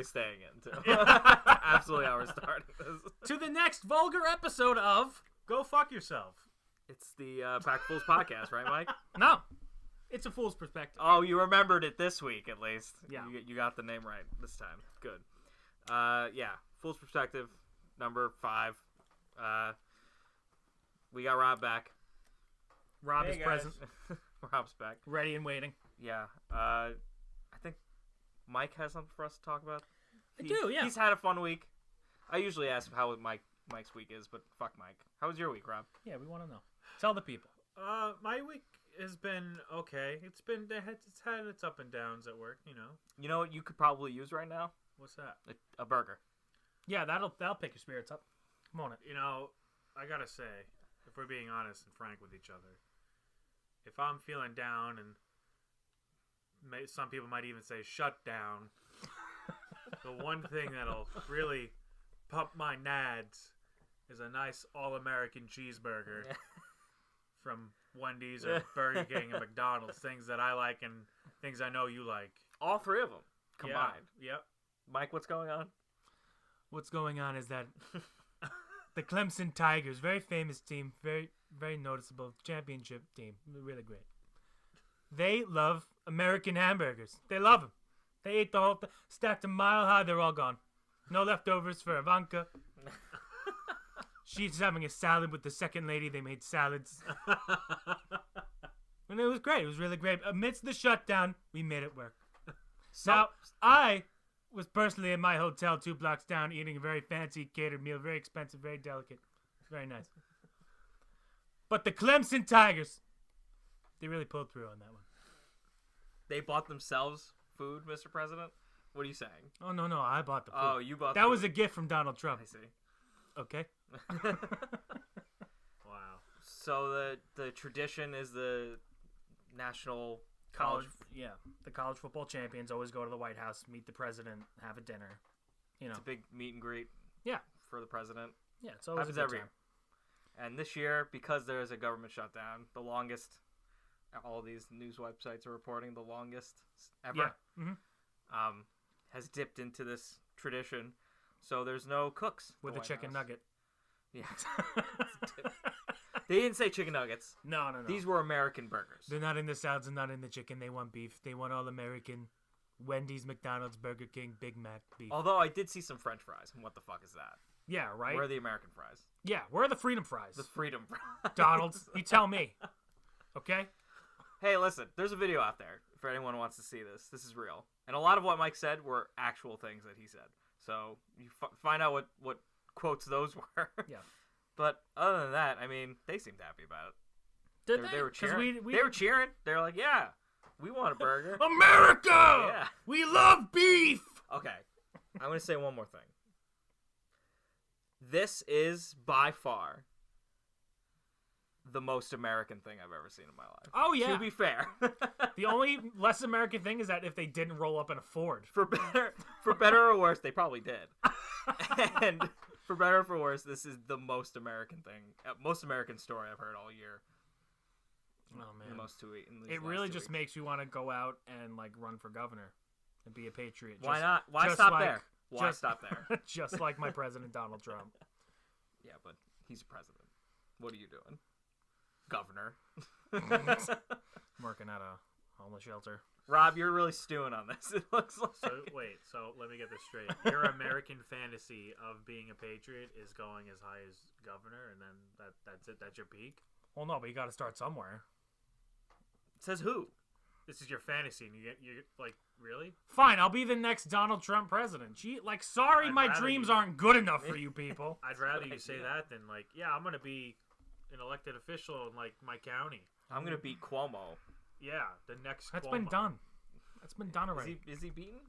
totally staying in, too. Absolutely how we're starting this. To the next vulgar episode of... Go fuck yourself. It's the Pack Fools podcast, right, Mike? No. It's a fool's perspective. Oh, you remembered it this week, at least. Yeah. You got the name right this time. Good. Yeah. Fool's perspective, number 5. We got Rob back. Rob Hey, is guys. present. Rob's back. Ready and waiting. Yeah. I think Mike has something for us to talk about. I do, yeah. He's had a fun week. I usually ask how Mike's week is, but fuck Mike. How was your week, Rob? Yeah, we want to know. Tell the people. My week has been okay. It's had its up and downs at work, you know. You know what you could probably use right now? What's that? A burger. Yeah, that'll pick your spirits up. Come on. You know, I gotta say, if we're being honest and frank with each other, if I'm feeling down and some people might even say shut down, the one thing that'll really pump my nads is a nice all-American cheeseburger from Wendy's or Burger King and McDonald's, things that I like and things I know you like. All 3 of them combined. Yeah. Yep. Mike, what's going on? What's going on is that the Clemson Tigers, very famous team, very, very noticeable championship team, really great. They love American hamburgers. They love them. They ate the whole thing, stacked them mile high. They're all gone. No leftovers for Ivanka. She's having a salad with the second lady. They made salads. And it was great. It was really great. Amidst the shutdown, we made it work. Now, I was personally in my hotel 2 blocks down eating a very fancy catered meal. Very expensive, very delicate. Very nice. But the Clemson Tigers, they really pulled through on that one. They bought themselves food, Mr. President? What are you saying? Oh, no, I bought the food. Oh, you bought That the was a gift from Donald Trump. I see. Okay. Wow. So the tradition is the national College, yeah. The college football champions always go to the White House, meet the president, have a dinner. You know. It's a big meet and greet. Yeah. For the president. Yeah, it's always Happens a good every time. year. And this year, because there is a government shutdown, the longest, all these news websites are reporting the longest ever, Yeah. Mm-hmm. has dipped into this tradition. So there's no cooks. at With the a White chicken House. nugget. Yeah. They didn't say chicken nuggets. No. These were American burgers. They're not in the salads and not in the chicken. They want beef. They want all American. Wendy's, McDonald's, Burger King, Big Mac, beef. Although I did see some French fries. And what the fuck is that? Yeah, right? Where are the American fries? Yeah, where are the freedom fries? The freedom fries. Donald's, you tell me. Okay? Hey, listen, there's a video out there if anyone wants to see this. This is real. And a lot of what Mike said were actual things that he said. So you find out what quotes those were. Yeah. But other than that, I mean, they seemed happy about it. Did They were 'Cause cheering. we They were cheering. They were like, yeah, we want a burger. America! Yeah. We love beef! Okay. I'm going to say one more thing. This is by far the most American thing I've ever seen in my life. Oh, yeah. To be fair. The only less American thing is that if they didn't roll up in a Ford. For better or worse, they probably did. And for better or for worse, this is the most American thing, most American story I've heard all year. Oh, In the man. most 2 weeks. It really just makes you want to go out and, like, run for governor and be a patriot. Why not? Why just stop like- there? Why just- stop there? Just like my president, Donald Trump. Yeah, but he's president. What are you doing? Governor. Working at a homeless shelter. Rob, you're really stewing on this. It looks like. So wait, so let me get this straight. Your American fantasy of being a patriot is going as high as governor, and then that's it. That's your peak. Well, no, but you got to start somewhere. Says who? This is your fantasy, and you're like, really? Fine, I'll be the next Donald Trump president. Sorry, I'd my rather dreams you- aren't good enough for you people. I'd rather you Good say idea. that than like, yeah, I'm gonna be an elected official in like my county. I'm gonna beat Cuomo. Yeah, the next. That's Cuomo. been done. That's been done Is already. he beaten?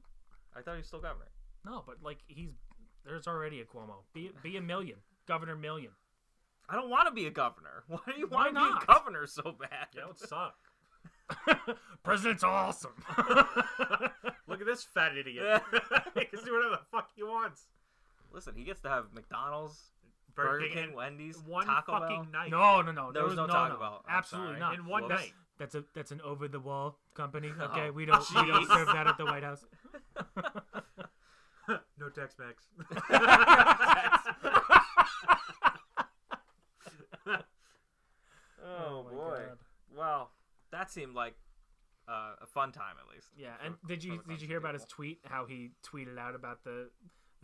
I thought he was still governor. No, but like there's already a Cuomo. Be a million, Governor Million. I don't want to be a governor. Why do you Why want to be not? a governor so bad? Yeah, it would suck. President's awesome. Look at this fat idiot. He can do whatever the fuck he wants. Listen, he gets to have McDonald's, Burger Burger King King, Wendy's, one Taco fucking Bell. night. No. There was no Taco Bell. I'm Absolutely sorry. not. In one Whoops. night. That's an over the wall company. Okay, Oh, we don't jeez. serve that at the White House. Tex-Mex. Oh my boy. God. Well, that seemed like a fun time at least. Yeah, for- and did for you the Clemson hear about his people. tweet? How he tweeted out about the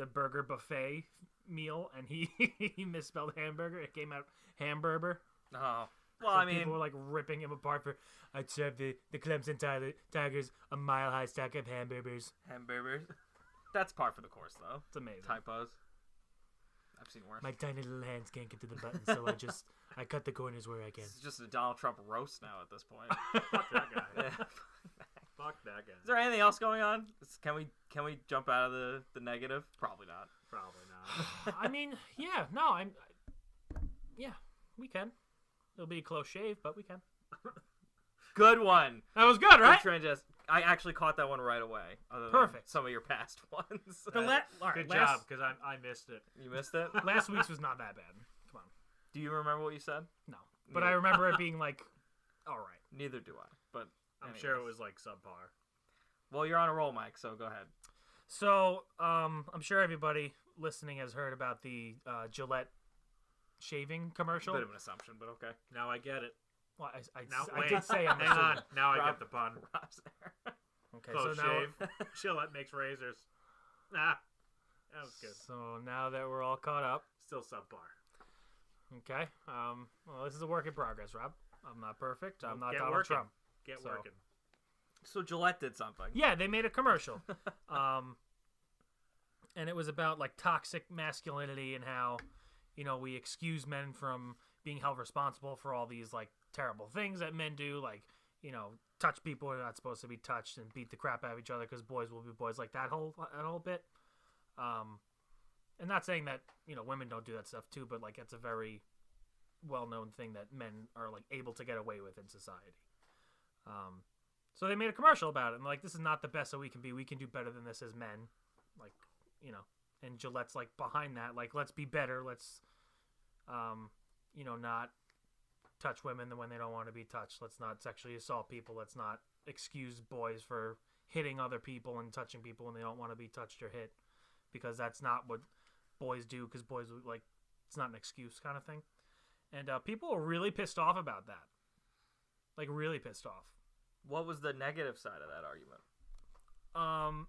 burger buffet meal, and he he misspelled hamburger. It came out hamburger. Oh. Well, So I mean, people were like ripping him apart for. I'd serve the Clemson Tigers a mile high stack of hamburgers. hamburgers. That's par for the course, though. It's amazing. Typos. I've seen worse. My tiny little hands can't get to the button, so I cut the corners where I can. This is just a Donald Trump roast now at this point. Fuck that guy. Yeah. Fuck that guy. Is there anything else going on? Can we jump out of the negative? Probably not. Probably not. I mean, yeah, no, yeah, we can. It'll be a close shave, but we can. Good one. That was good, right? Good transition. I actually caught that one right away. Other than Perfect. some of your past ones. All right, Good job, because I missed it. You missed it. Last week's was not that bad. Come on. Do you remember what you said? No. But I remember it being like, all right. Neither do I. But I'm anyways. sure it was like subpar. Well, you're on a roll, Mike. So go ahead. So, I'm sure everybody listening has heard about the Gillette shaving commercial. Bit of an assumption, but okay. Now I get it. Well, I Now wait, did say I'm hang on. assuming. Now I Rob- get the pun. Rob's there. Okay, Close so now, shave. Gillette makes razors. Ah, that was good. so now that we're all caught up, Still subpar. okay. Well, this is a work in progress, Rob. I'm not perfect. I'm not Get Donald working. Trump. Get So- working. So Gillette did something. Yeah, they made a commercial. And it was about like toxic masculinity and how, we excuse men from being held responsible for all these like terrible things that men do, like, touch people who are not supposed to be touched and beat the crap out of each other because boys will be boys, like that whole bit. And not saying that, women don't do that stuff too, but like it's a very well-known thing that men are like able to get away with in society. So they made a commercial about it, and like, this is not the best that we can be. We can do better than this as men, like, And Gillette's like behind that, like, let's be better. Let's, not touch women when they don't want to be touched. Let's not sexually assault people. Let's not excuse boys for hitting other people and touching people when they don't want to be touched or hit, because that's not what boys do. Because boys, like, it's not an excuse kind of thing. And people were really pissed off about that. Like, really pissed off. What was the negative side of that argument?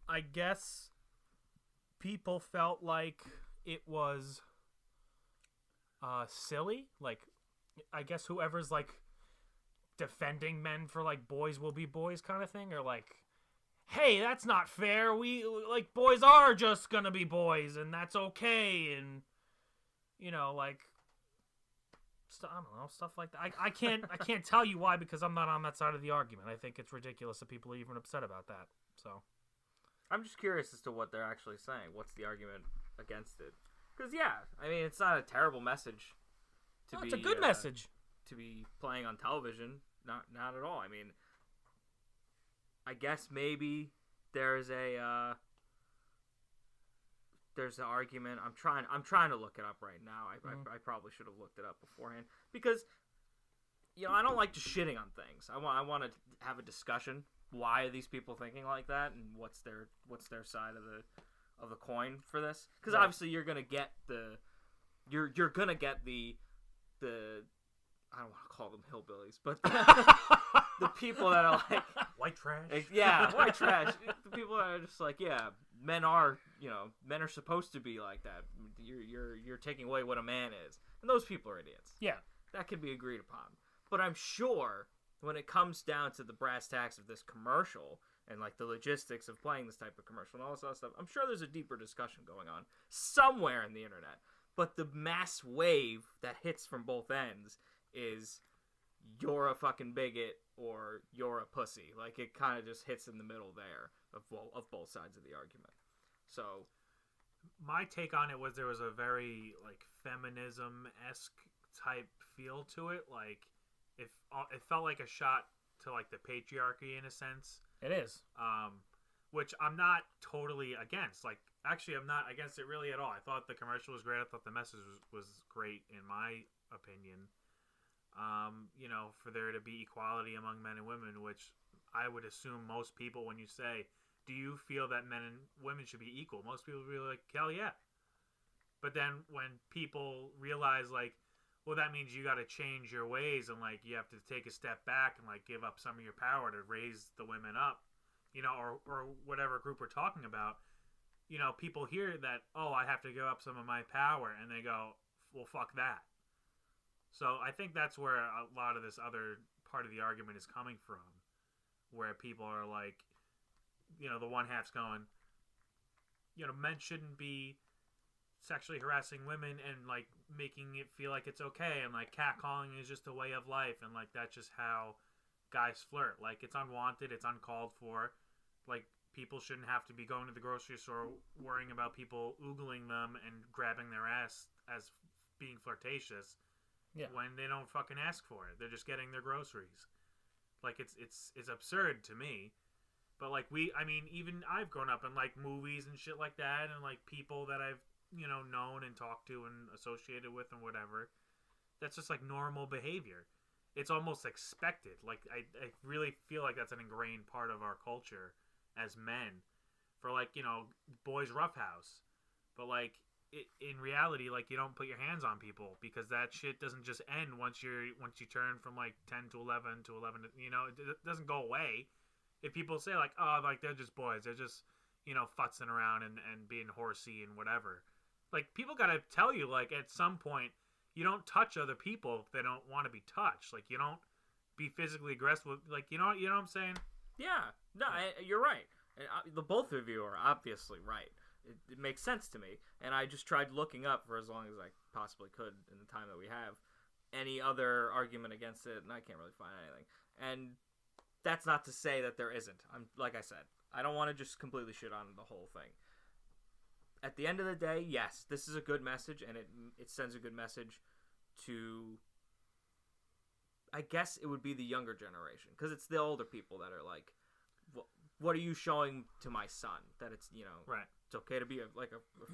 I guess people felt like it was silly. Like, I guess whoever's like defending men for like boys will be boys kind of thing, or like, hey, that's not fair. We like boys are just gonna be boys, and that's okay, and like. I don't know, stuff like that. I can't tell you why, because I'm not on that side of the argument. I think it's ridiculous that people are even upset about that. So I'm just curious as to what they're actually saying. What's the argument against it? Because I mean, it's not a terrible message. it's a good message to be playing on television. Not at all. I mean, I guess maybe there's an argument. I'm trying to look it up right now. I probably should have looked it up beforehand, because I don't like just shitting on things. I want to have a discussion. Why are these people thinking like that, and what's their side of the coin for this? Because Right. obviously you're gonna get you're gonna get the I don't want to call them hillbillies, but the people that are like White trash. white trash. The people that are just like, men are supposed to be like that. You're taking away what a man is, and those people are idiots. Yeah. That can be agreed upon. But I'm sure when it comes down to the brass tacks of this commercial and like the logistics of playing this type of commercial and all this other stuff, I'm sure there's a deeper discussion going on somewhere in the internet. But the mass wave that hits from both ends is you're a fucking bigot or you're a pussy. Like, it kind of just hits in the middle there of both sides of the argument. So My take on it was there was a very like feminism-esque type feel to it. Like, it felt like a shot to like the patriarchy in a sense. It is. Which I'm not totally against. Like, actually, I'm not against it really at all. I thought the commercial was great. I thought the message was great, in my opinion. For there to be equality among men and women, which I would assume most people, when you say do you feel that men and women should be equal? Most people would be like, hell yeah. But then when people realize, like, well, that means you got to change your ways and, like, you have to take a step back and, like, give up some of your power to raise the women up, you know, or whatever group we're talking about, you know, people hear that, oh, I have to give up some of my power, and they go, well, fuck that. So I think that's where a lot of this other part of the argument is coming from, where people are like, you know, the one half's going, you know, men shouldn't be sexually harassing women and, like, making it feel like it's okay, and, like, catcalling is just a way of life, and, like, that's just how guys flirt. Like, it's unwanted, it's uncalled for. Like, people shouldn't have to be going to the grocery store worrying about people oogling them and grabbing their ass as being flirtatious when they don't fucking ask for it. They're just getting their groceries. Like, it's absurd to me. But, like, I mean, even I've grown up in, like, movies and shit like that, and, like, people that I've, you know, known and talked to and associated with and whatever. That's just, like, normal behavior. It's almost expected. Like, I really feel like that's an ingrained part of our culture as men. For, like, you know, boys roughhouse. But, like, in reality, like, you don't put your hands on people, because that shit doesn't just end once you turn from, like, 10 to 11 to 11. You know, it doesn't go away. If people say, like, oh, like, they're just boys, they're just, you know, futzing around and being horsey and whatever. Like, people gotta tell you, like, at some point, you don't touch other people if they don't want to be touched. Like, you don't be physically aggressive with, like, you know what I'm saying? Yeah. No, you're right. The both of you are obviously right. It makes sense to me. And I just tried looking up for as long as I possibly could in the time that we have any other argument against it, and I can't really find anything. And that's not to say that there isn't. Like I said, I don't want to just completely shit on the whole thing. At the end of the day, yes, this is a good message, and it sends a good message to, I guess it would be the younger generation, because it's the older people that are like, what are you showing to my son? That it's, you know, right. It's okay to be a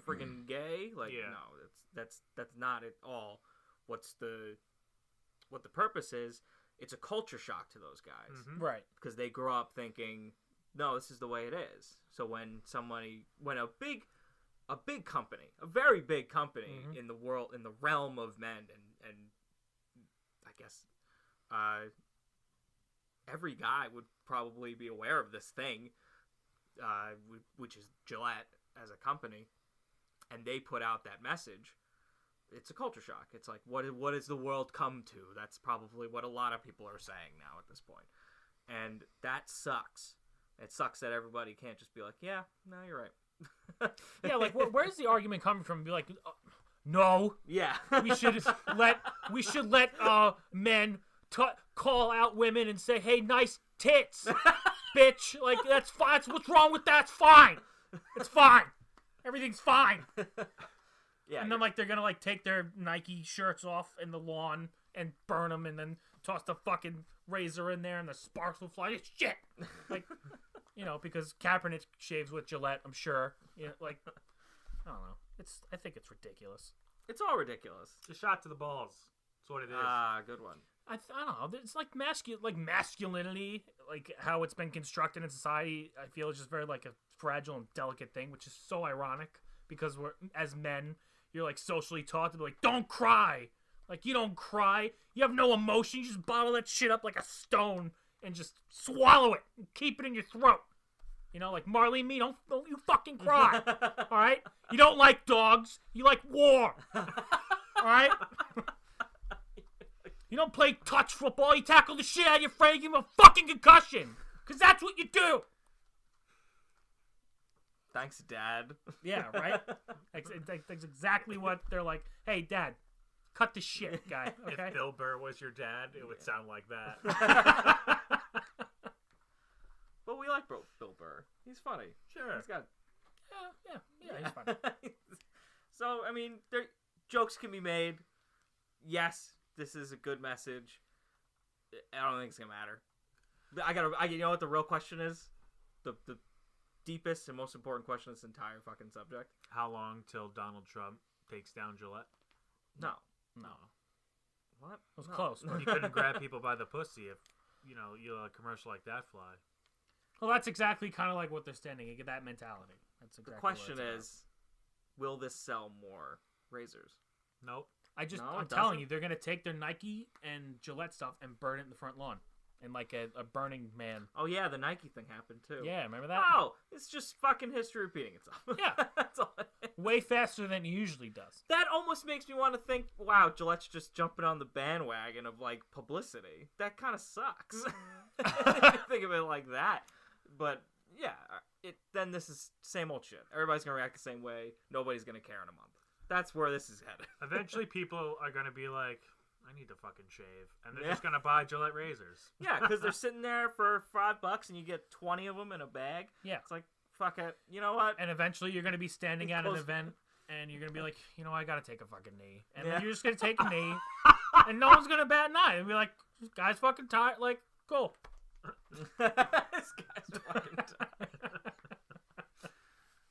friggin' gay? Like, yeah. No, that's not at all what the purpose is. It's a culture shock to those guys. Mm-hmm. Right. Because they grow up thinking, no, this is the way it is. So when a big company, a very big company mm-hmm. in the world, in the realm of men, and I guess every guy would probably be aware of this thing, which is Gillette as a company, and they put out that message. It's a culture shock. It's like, what has the world come to? That's probably what a lot of people are saying now at this point. And that sucks. It sucks that everybody can't just be like, yeah, no, you're right. Yeah, like, where's the argument coming from? Be like, no. Yeah. we should let men call out women and say, hey, nice tits, bitch. Like, that's fine. What's wrong with that? It's fine. It's fine. Everything's fine. Yeah, and then, like, they're gonna, like, take their Nike shirts off in the lawn and burn them, and then toss the fucking razor in there, and the sparks will fly. It's shit. Like, you know, because Kaepernick shaves with Gillette, I'm sure. Yeah, like, I don't know. I think it's ridiculous. It's all ridiculous. It's a shot to the balls. That's what it is. Ah, good one. I don't know. It's like masculinity, like how it's been constructed in society. I feel it's just very like a fragile and delicate thing, which is so ironic because as men, you're like socially taught to be like, don't cry. Like, you don't cry. You have no emotion. You just bottle that shit up like a stone and just swallow it and keep it in your throat. You know, like Marley and me, don't you fucking cry. All right? You don't like dogs. You like war. All right? You don't play touch football. You tackle the shit out of your friend, give him a fucking concussion. Because that's what you do. Thanks, Dad. Yeah, right? That's exactly what they're like. Hey, Dad, cut the shit, guy. Okay? If Bill Burr was your dad, it would sound like that. But we like Bill Burr. He's funny. Sure. He's got... Yeah, he's fine. So, I mean, jokes can be made. Yes, this is a good message. I don't think it's gonna matter. You know what the real question is? The deepest and most important question of this entire fucking subject. How long till Donald Trump takes down Gillette? No. It What? was close. You couldn't grab people by the pussy if, you let a commercial like that fly. Well, that's exactly kind of like what they're standing. You get that mentality. That's exactly The question what it's is, will this sell more razors? Nope. about. No, I'm it telling doesn't. you, they're gonna take their Nike and Gillette stuff and burn it in the front lawn, in like a Burning Man. Oh yeah, the Nike thing happened too. Yeah, remember that? Oh, it's just fucking history repeating itself. Yeah. That's all it is. Way faster than it usually does. That almost makes me want to think, wow, Gillette's just jumping on the bandwagon of like publicity. That kind of sucks. Think of it like that. But yeah, then this is same old shit. Everybody's gonna react the same way. Nobody's gonna care in a month. That's where this is headed. Eventually, people are gonna be like, "I need to fucking shave," and they're Yeah. just gonna buy Gillette razors. Yeah, because they're sitting there for $5 and you get 20 of them in a bag. Yeah. It's like, fuck it. You know what? And eventually, you're gonna be standing at an Close. event, and you're gonna be like, you know, I gotta take a fucking knee, and Yeah. then you're just gonna take a knee, and no one's gonna bat an eye, and be like, this guy's fucking tired. Like, cool. This guy's fucking tired.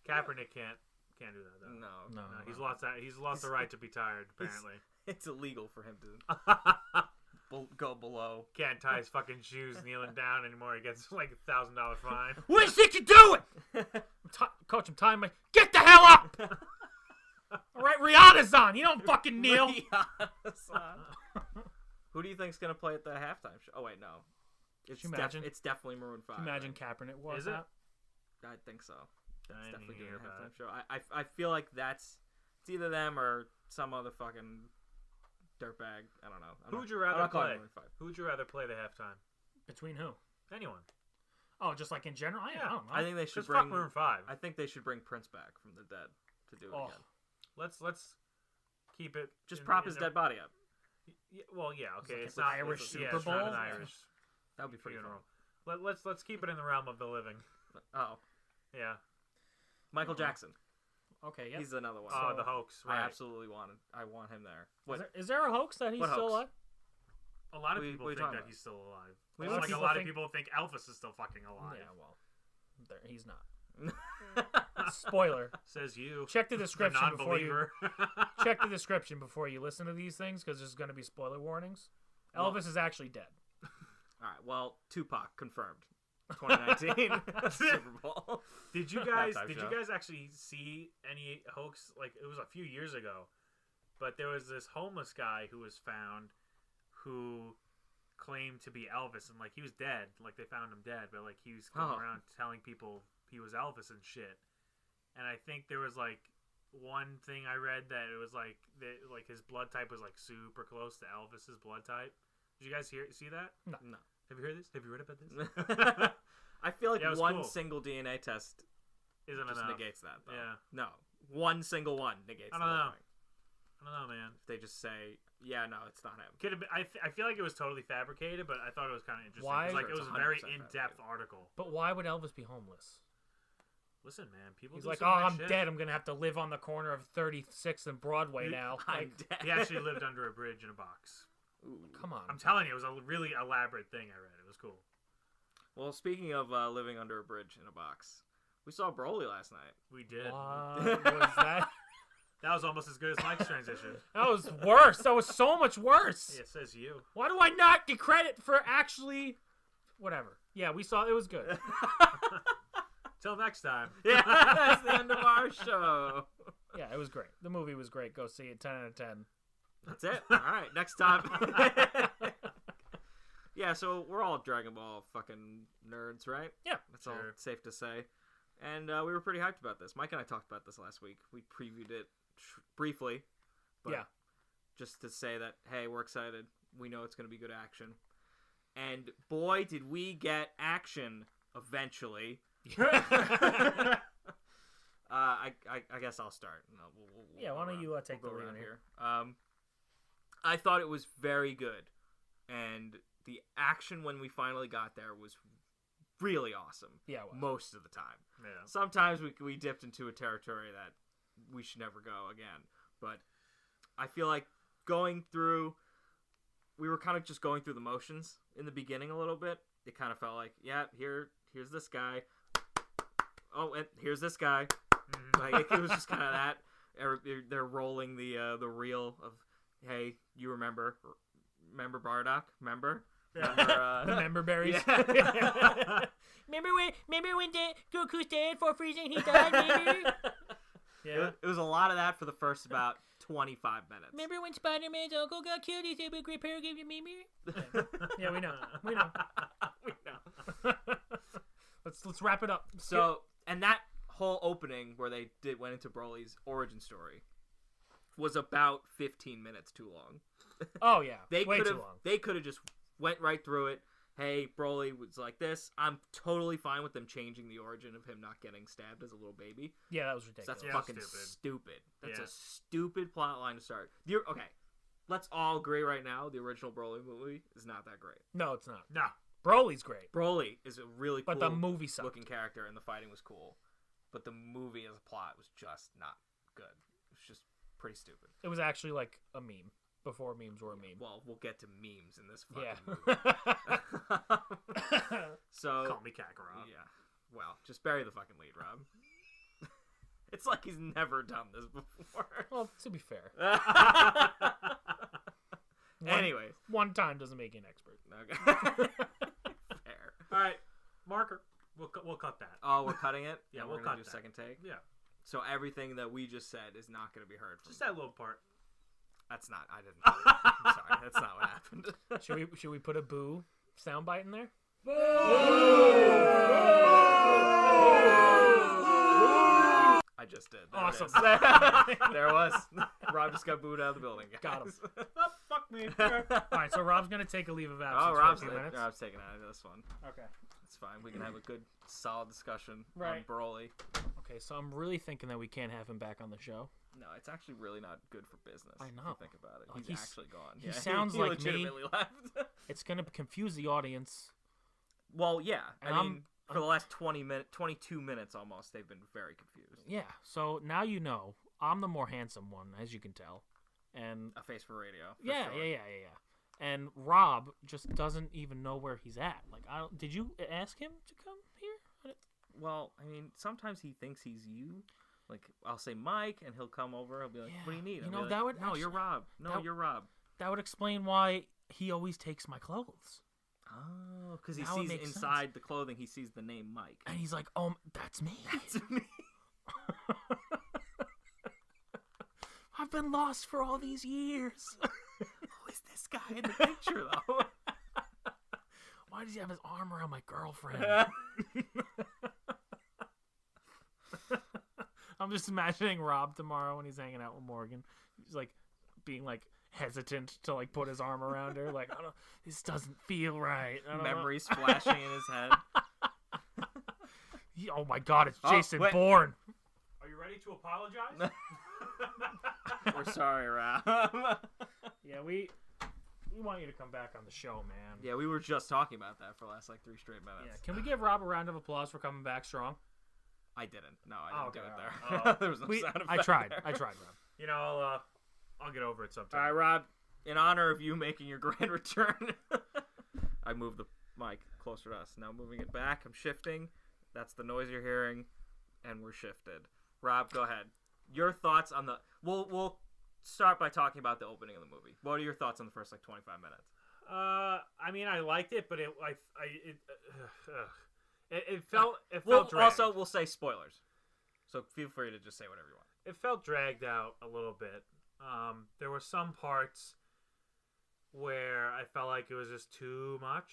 Kaepernick can't do that though. No. No. No, he's lost the right to be tired. Apparently, It's illegal for him to go below. can't tie his fucking shoes kneeling down anymore. He gets like $1,000 fine. What do you think you're doing? Coach, I'm tying my. Get the hell up! All right, Rihanna's on. You don't fucking kneel. Rihanna's on. Who do you think's gonna play at the halftime show? Oh wait, no. It's Can you imagine? it's definitely Maroon 5. Imagine right? Kaepernick was Is it? that. I think so. That's I didn't definitely hear doing a about halftime show. I feel like it's either them or some other fucking dirtbag. I don't know. Who would you I'm rather not calling play? Maroon 5. Who would you rather play the halftime? Between who? Anyone. Oh, just like in general? I don't know. I think they should Just fuck bring. Maroon 5. I think they should bring Prince back from the dead to do it Oh. again. Let's keep it. Just prop his dead body up. Well, yeah, okay. like It's an not Irish it's, Super yeah, it's not Bowl? an Irish That would be pretty funeral. fun. Let's keep it in the realm of the living. Oh, Yeah. Michael Jackson. Okay, yeah. He's another one. Oh, the hoax. Right. I absolutely want him there. What? Is there a hoax that he's What still hoax? alive? A lot of What people are you think talking that about? he's still alive. What Just do like a people lot think? of people think Elvis is still fucking alive. Yeah, well, he's not. Spoiler. Says you. Check the The description before you non-believer. check the description before you listen to these things because there's going to be spoiler warnings. Well- Elvis is actually dead. All right. Well, Tupac confirmed. 2019 Super Bowl. Did you Halftime guys show. actually see any hoax? Like, it was a few years ago, but there was this homeless guy who was found who claimed to be Elvis, and like he was dead. Like, they found him dead, but like he was going Oh. around telling people he was Elvis and shit. And I think there was like one thing I read that it was like like his blood type was like super close to Elvis's blood type. Did you guys see that? No. Have you heard this? Have you read about this? I feel like Yeah, it was one cool. single DNA test Isn't just enough. negates that. Though. Yeah. No. One single one negates I the don't whole know. thing. I don't know, man. If they just say, yeah, no, it's not him. Could have been, I feel like it was totally fabricated, but I thought it was kind of interesting. Why? 'Cause, like, Sure, it was it's a very 100% in-depth fabricated. article. But why would Elvis be homeless? Listen, man, people He's do like, some oh, weird I'm shit. dead. I'm going to have to live on the corner of 36th and Broadway now. I'm Like, dead. He actually lived under a bridge in a box. Ooh. come on. I'm telling you, it was a really elaborate thing I read. It was cool. Well, speaking of living under a bridge in a box, we saw Broly last night. We did. What was that? That was almost as good as Mike's transition. That was worse. That was so much worse. Yeah, it says you. Why do I not get credit for actually... Whatever. Yeah, we saw... It was good. Till next time. Yeah, that's the end of our show. Yeah, it was great. The movie was great. Go see it. 10 out of 10. That's it. All right, next time. Yeah, so we're all Dragon Ball fucking nerds, right? Yeah. That's all Sure. safe to say. And we were pretty hyped about this. Mike and I talked about this last week. We previewed it briefly. But Yeah. just to say that, hey, we're excited. We know it's going to be good action. And boy, did we get action eventually. I guess I'll start. No, Yeah, why don't you, take we'll the go lead around here? I thought it was very good, and the action when we finally got there was really awesome. Yeah, it was. Most of the time. Yeah. Sometimes we dipped into a territory that we should never go again. But I feel like going through, we were kind of just going through the motions in the beginning a little bit. It kind of felt like, yeah, here's this guy. Oh, and here's this guy. Mhm. Like, it was just kind of that. They're rolling the reel of, hey, you remember Bardock? Remember? Remember, The member berries. Yeah. Remember when Goku's dead for freezing? He died. Remember? Yeah. It was a lot of that for the first about 25 minutes. Remember when Spider-Man's uncle got killed? He said, "But great power gave you remember?" Yeah, we know. We know. We know. Let's wrap it up. So, and that whole opening where they went into Broly's origin story was about 15 minutes too long. Oh yeah, They way could too have long. they could have just went right through it. Hey, Broly was like this. I'm totally fine with them changing the origin of him not getting stabbed as a little baby. Yeah, that was 'Cause ridiculous. that's Yeah, fucking stupid. stupid. That's Yeah. a stupid plot line to start. Okay, let's all agree right now the original Broly movie is not that great. No, it's not. No. Broly's great, Broly is a really cool but the movie sucked. looking character and the fighting was cool. But the movie as a plot was just not good. It was just pretty stupid. It was actually like a meme before memes were a meme. Well, we'll get to memes in this Yeah. fucking movie. So Call me Kakarot. yeah. Well, just bury the fucking lead, Rob. It's like he's never done this before. Well, to be fair, Anyways. one time doesn't make you an expert. Okay. Fair. All right, marker. We'll cut that. Oh, we're cutting it? Yeah, And we'll we're gonna cut do a that. second take? Yeah, So everything that we just said is not going to be heard from just that little part. That's not. I didn't. I'm sorry. That's not what happened. Should we put a boo soundbite in there? I just did. There Awesome. It is. There it was. Rob just got booed out of the building. Guys. Got him. Oh, fuck me. All right, so Rob's gonna take a leave of absence Oh, for Rob's a few minutes. taking out of this one. Okay. It's fine. We can have a good, solid discussion on Right. Broly. Okay, so I'm really thinking that we can't have him back on the show. No, it's actually really not good for business. I If know. you think about it. Like, He's he's- actually gone. he sounds like me. legitimately left. It's gonna confuse the audience. Well, yeah. And I mean, for the last 22 minutes almost, they've been very confused. Yeah. So now you know I'm the more handsome one, as you can tell, and A face for radio. For yeah, sure. yeah. And Rob just doesn't even know where he's at. Like, did you ask him to come here? Well, I mean, sometimes he thinks he's you. Like, I'll say Mike, and he'll come over. He'll be like, "What do you need?" You I'll be know, like, that would No, you're actually- Rob. No, that- you're Rob. That would explain why he always takes my clothes. Oh, because he Now it sees makes inside the clothing, he sees the name Mike. And he's like, "Oh, that's me." That's me. I've been lost for all these years. Who is this guy in the picture, though? Why does he have his arm around my girlfriend? I'm just imagining Rob tomorrow when he's hanging out with Morgan. He's like being like hesitant to like put his arm around her. Like, this doesn't feel right. I don't know. Memories flashing in his head. Oh my God, it's Oh, Jason wait. Bourne. Are you ready to apologize? We're sorry, Rob. Yeah, we want you to come back on the show, man. Yeah, we were just talking about that for the last, 3 straight minutes. Yeah, can we give Rob a round of applause for coming back strong? I didn't. No, I didn't do Okay, it alright. there. There was no sound effect I tried. there. I tried, Rob. You know, I'll get over it sometime. All right, Rob. In honor of you making your grand return, I moved the mic closer to us. Now moving it back. I'm shifting. That's the noise you're hearing, and we're shifted. Rob, go ahead. Your thoughts on the? We'll start by talking about the opening of the movie. What are your thoughts on the first 25 minutes? I mean, I liked it, but it felt Well, dragged. also we'll say spoilers, so feel free to just say whatever you want. It felt dragged out a little bit. There were some parts where I felt like it was just too much.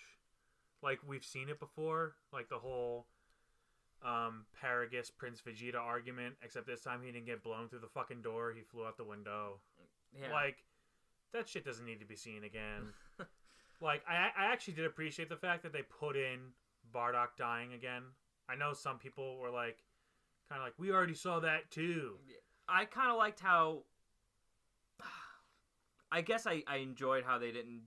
Like, we've seen it before, like the whole Paragus Prince Vegeta argument, except this time he didn't get blown through the fucking door. He flew out the window. Yeah. Like, that shit doesn't need to be seen again. Like, I actually did appreciate the fact that they put in Bardock dying again. I know some people were like, kind of like, we already saw that too. I kind of liked how. I guess I enjoyed how they didn't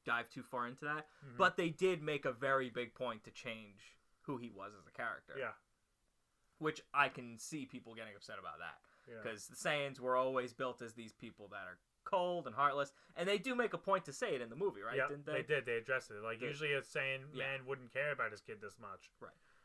dive too far into that, Mhm. but they did make a very big point to change who he was as a character. Yeah. Which I can see people getting upset about that. Yeah. Because the Saiyans were always built as these people that are cold and heartless, and they do make a point to say it in the movie, right? Yeah, Didn't they did. They addressed it. Like, They- usually a Saiyan Yeah. man wouldn't care about his kid this much.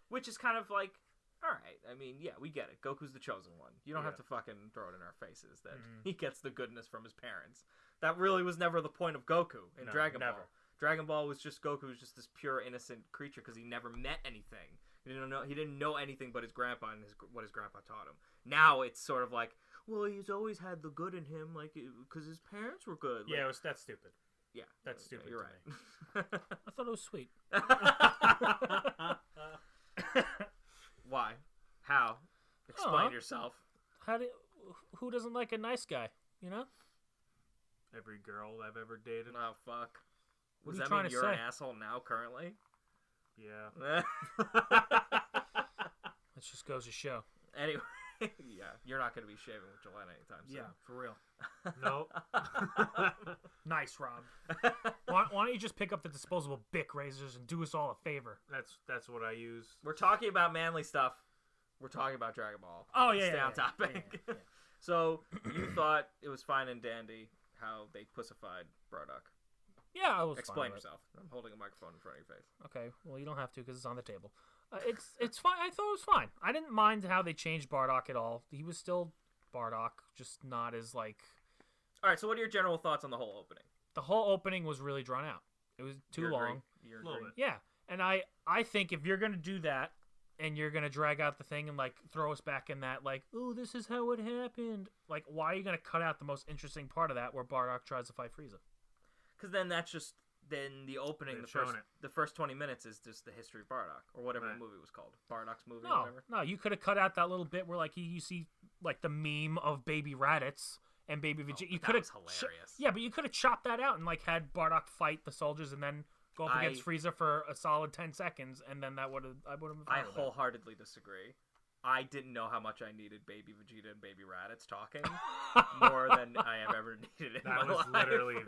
Which is kind of like, all right. I mean, yeah, we get it. Goku's the chosen one. You don't have Yeah. to fucking throw it in our faces that Mhm. he gets the goodness from his parents. That really was never the point of Goku in No, Dragon never. Ball. Dragon Ball was just Goku was just this pure innocent creature because he never met anything. He didn't know anything but his grandpa and what his grandpa taught him. Now it's sort of like, well, he's always had the good in him, like because his parents were good. Like, Yeah, that's stupid. yeah, That's stupid. You're to right. I thought it was sweet. Why? How? Explain yourself. Who doesn't like a nice guy? You know? Every girl I've ever dated. Oh fuck. What Does are you that trying mean to you're say? an asshole now, currently? Yeah. That just goes to show. Anyway, yeah, you're not going to be shaving with Gillette anytime soon. for real. Nope. Nice, Rob. Why don't you just pick up the disposable Bic razors and do us all a favor? That's what I use. We're talking about manly stuff. We're talking about Dragon Ball. Oh yeah, Stay yeah, on yeah, topic. yeah. So you thought it was fine and dandy how they pussified Bardock. Yeah, I was. Explain fine with it. yourself. I'm holding a microphone in front of your face. Okay, well you don't have to because it's on the table. It's fine. I thought it was fine. I didn't mind how they changed Bardock at all. He was still Bardock, just not as like. All right. So what are your general thoughts on the whole opening? The whole opening was really drawn out. It was too You're long. agreeing? You're Little agreeing? bit. Yeah, and I think if you're gonna do that and you're gonna drag out the thing and like throw us back in that like, oh, this is how it happened. Like, why are you gonna cut out the most interesting part of that where Bardock tries to fight Frieza? Because then that's just the opening. They've The shown first it. the first 20 minutes is just the history of Bardock or whatever Right. the movie was called. Bardock's movie. or No, whatever. no, you could have cut out that little bit where like you see like the meme of Baby Raditz and Baby Vegeta. You that could have was hilarious. yeah, but you could have chopped that out and like had Bardock fight the soldiers and then go up against Frieza for a solid 10 seconds, and then I would have been I fine with that. wholeheartedly disagree. I didn't know how much I needed Baby Vegeta and Baby Raditz talking more than I have ever needed in my That was life. literally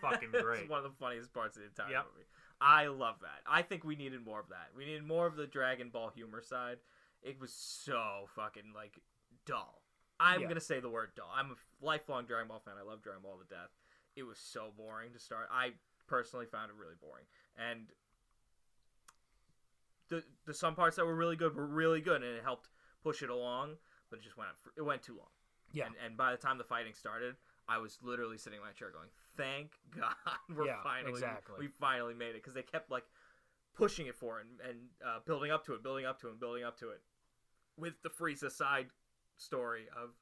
fucking great. It's one of the funniest parts of the entire Yep. movie. I love that. I think we needed more of that. We needed more of the Dragon Ball humor side. It was so fucking like dull. I'm Yeah. gonna say the word dull. I'm a lifelong Dragon Ball fan. I love Dragon Ball to death. It was so boring to start. I personally found it really boring. And the some parts that were really good, and it helped push it along, but it went too long. Yeah. And by the time the fighting started, I was literally sitting in my chair going, "Thank God, Yeah, exactly. we finally made it," because they kept like pushing it for it and building up to it, with the Frieza side story of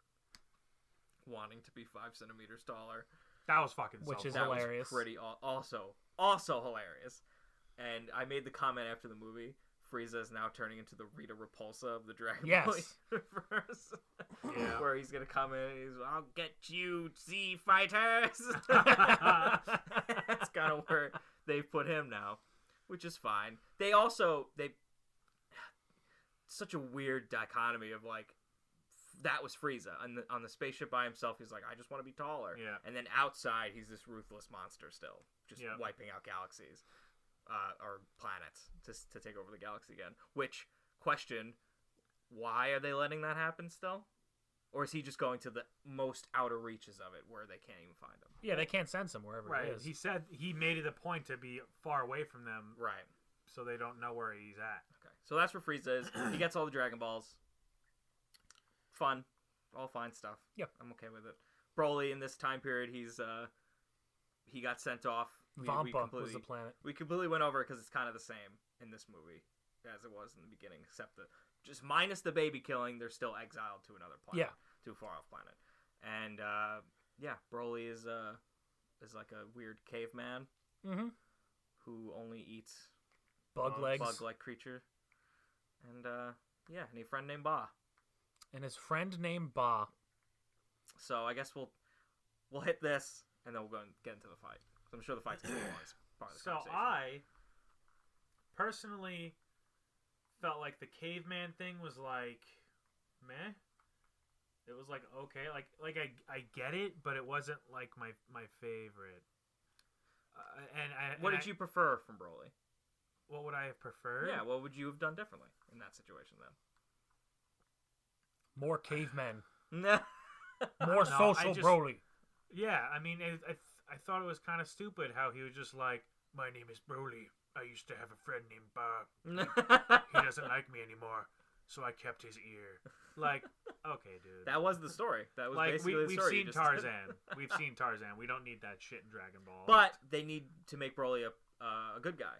wanting to be 5 centimeters taller. That was fucking Which so is funny. That hilarious. was pretty also hilarious. And I made the comment after the movie, Frieza is now turning into the Rita Repulsa of the Dragon Ball Yes. universe. Yeah. Where he's gonna come in and he's, "I'll get you, Z fighters." That's kind of where they've put him now, which is fine. They such a weird dichotomy of like, that was Frieza on the spaceship by himself. He's like, "I just want to be taller." Yeah. And then outside, he's this ruthless monster still, just Yeah. wiping out galaxies, or planets to take over the galaxy again. Which, question, why are they letting that happen still? Or is he just going to the most outer reaches of it where they can't even find him? Yeah, they can't sense him wherever Right. it is. He said he made it a point to be far away from them Right. so they don't know where he's at. Okay. So that's where Frieza is. He gets all the Dragon Balls. Fun. All fine stuff. Yep. I'm okay with it. Broly, in this time period, he got sent off. Vampa was the planet. We completely went over it because it's kind of the same in this movie as it was in the beginning, except just minus the baby killing, they're still exiled to another planet, to a far off planet. And Broly is like a weird caveman Mm-hmm. who only eats Bug legs. bug-like creature. And and a friend named Ba. And his friend named Ba. So I guess we'll hit this and then we'll go and get into the fight. I'm sure the fight's gonna be the longest part of the So conversation. I personally felt like the caveman thing was like meh. It was like okay, like I get it, but it wasn't like my favorite. What did you prefer from Broly? What would I have preferred? Yeah, what would you have done differently in that situation More cavemen. then? More No, social I just- Broly. Yeah, I mean, I thought it was kind of stupid how he was just like, "My name is Broly. I used to have a friend named Bob. He doesn't like me anymore, so I kept his ear." Like, okay, dude. That was the story. That was Like basically the we've story. seen Tarzan. We've seen Tarzan. We don't need that shit in Dragon Ball. But they need to make Broly a a good guy.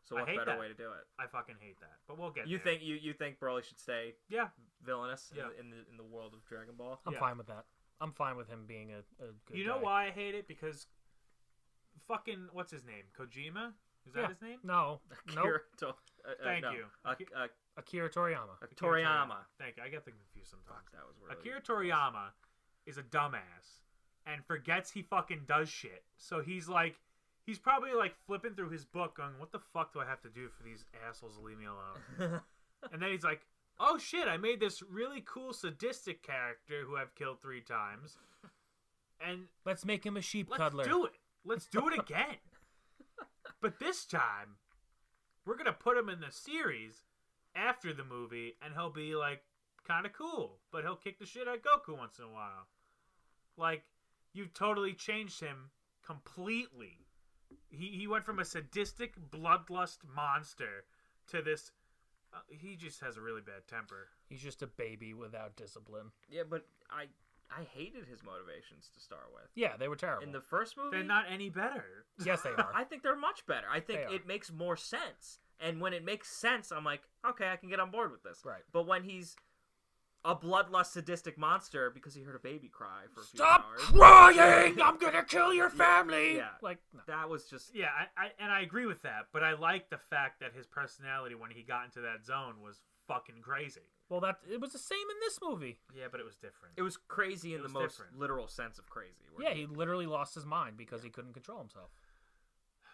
So I what hate better that. way to do it? I fucking hate that. But we'll get You there. think you think Broly should stay Yeah. villainous Yeah. in the world of Dragon Ball? I'm Yeah. fine with that. I'm fine with him being a good You know guy. why I hate it? Because fucking what's his name? Kojima? Is that Yeah. his name? No. Nope. Akira Thank no. you. Akira Toriyama. Toriyama. Thank you. I get them confused sometimes. Fuck, that was really Akira Toriyama is a dumbass and forgets he fucking does shit. So he's probably like flipping through his book going, what the fuck do I have to do for these assholes to leave me alone? And then he's like, oh shit, I made this really cool sadistic character who I've killed 3 times. And Let's make him a sheep let's cuddler. do it. Let's do it again. But this time, we're going to put him in the series after the movie, and he'll be, like, kind of cool. But he'll kick the shit out of Goku once in a while. Like, you've totally changed him completely. He went from a sadistic bloodlust monster to this... he just has a really bad temper. He's just a baby without discipline. Yeah, but I hated his motivations to start with. Yeah, they were terrible. In the first movie, They're not any better. Yes, they are. I think they're much better. I think They are. it makes more sense. And when it makes sense, I'm like, okay, I can get on board with this. Right. But when he's a bloodlust sadistic monster because he heard a baby cry for a few Stop hours. crying! I'm gonna kill your family! Yeah. Like, no. That was just... Yeah, I agree with that, but I like the fact that his personality when he got into that zone was fucking crazy. Well, it was the same in this movie. Yeah, but it was different. It was crazy in It the was most different. literal sense of crazy. where Yeah, he literally lost his mind because he couldn't control himself.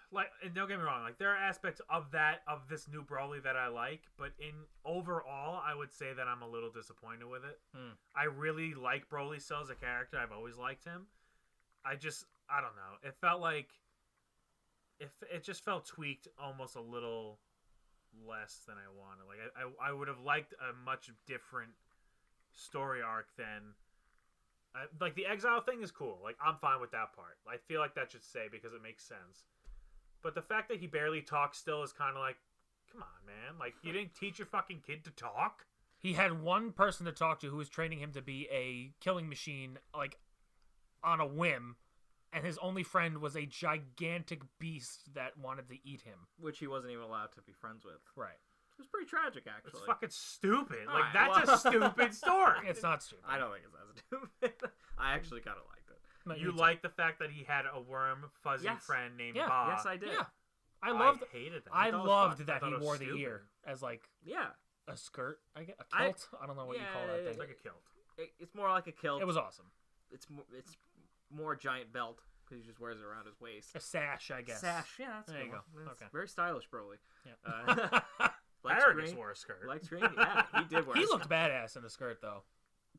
Like, and don't get me wrong, like there are aspects of this new Broly that I like, but in overall, I would say that I'm a little disappointed with it. I really like Broly still as a character. I've always liked him. I don't know. It felt like it just felt tweaked almost a little less than I wanted. Like I would have liked a much different story arc than like the exile thing is cool. Like I'm fine with that part. I feel like that should stay because it makes sense. But the fact that he barely talks still is kind of like, come on, man. Like you didn't teach your fucking kid to talk. He had one person to talk to who was training him to be a killing machine, like, on a whim, and his only friend was a gigantic beast that wanted to eat him. which he wasn't even allowed to be friends with. Right. It was pretty tragic, actually. It's fucking stupid. All Like right, that's a stupid story. It's not stupid. I don't think it's that stupid. I actually kind of liked it. No, You too. like the fact that he had a worm fuzzy Yes. friend named Yeah. Ba. Yes, I did. Yeah. I loved hated that. I thought it was loved fun. I that thought he it was wore the stupid. ear as, like, Yeah. a skirt, a I- kilt. I don't know what you call that yeah, thing. It's like a kilt. It's more like a kilt. It was awesome. It's more a giant belt because he just wears it around his waist. A sash, I guess. Sash, yeah, that's a There good you one. go. That's Okay. very stylish, Broly. Yeah. Light Paragus screen, wore a skirt. light screen. Yeah, he did wear. He a looked badass in the skirt, though.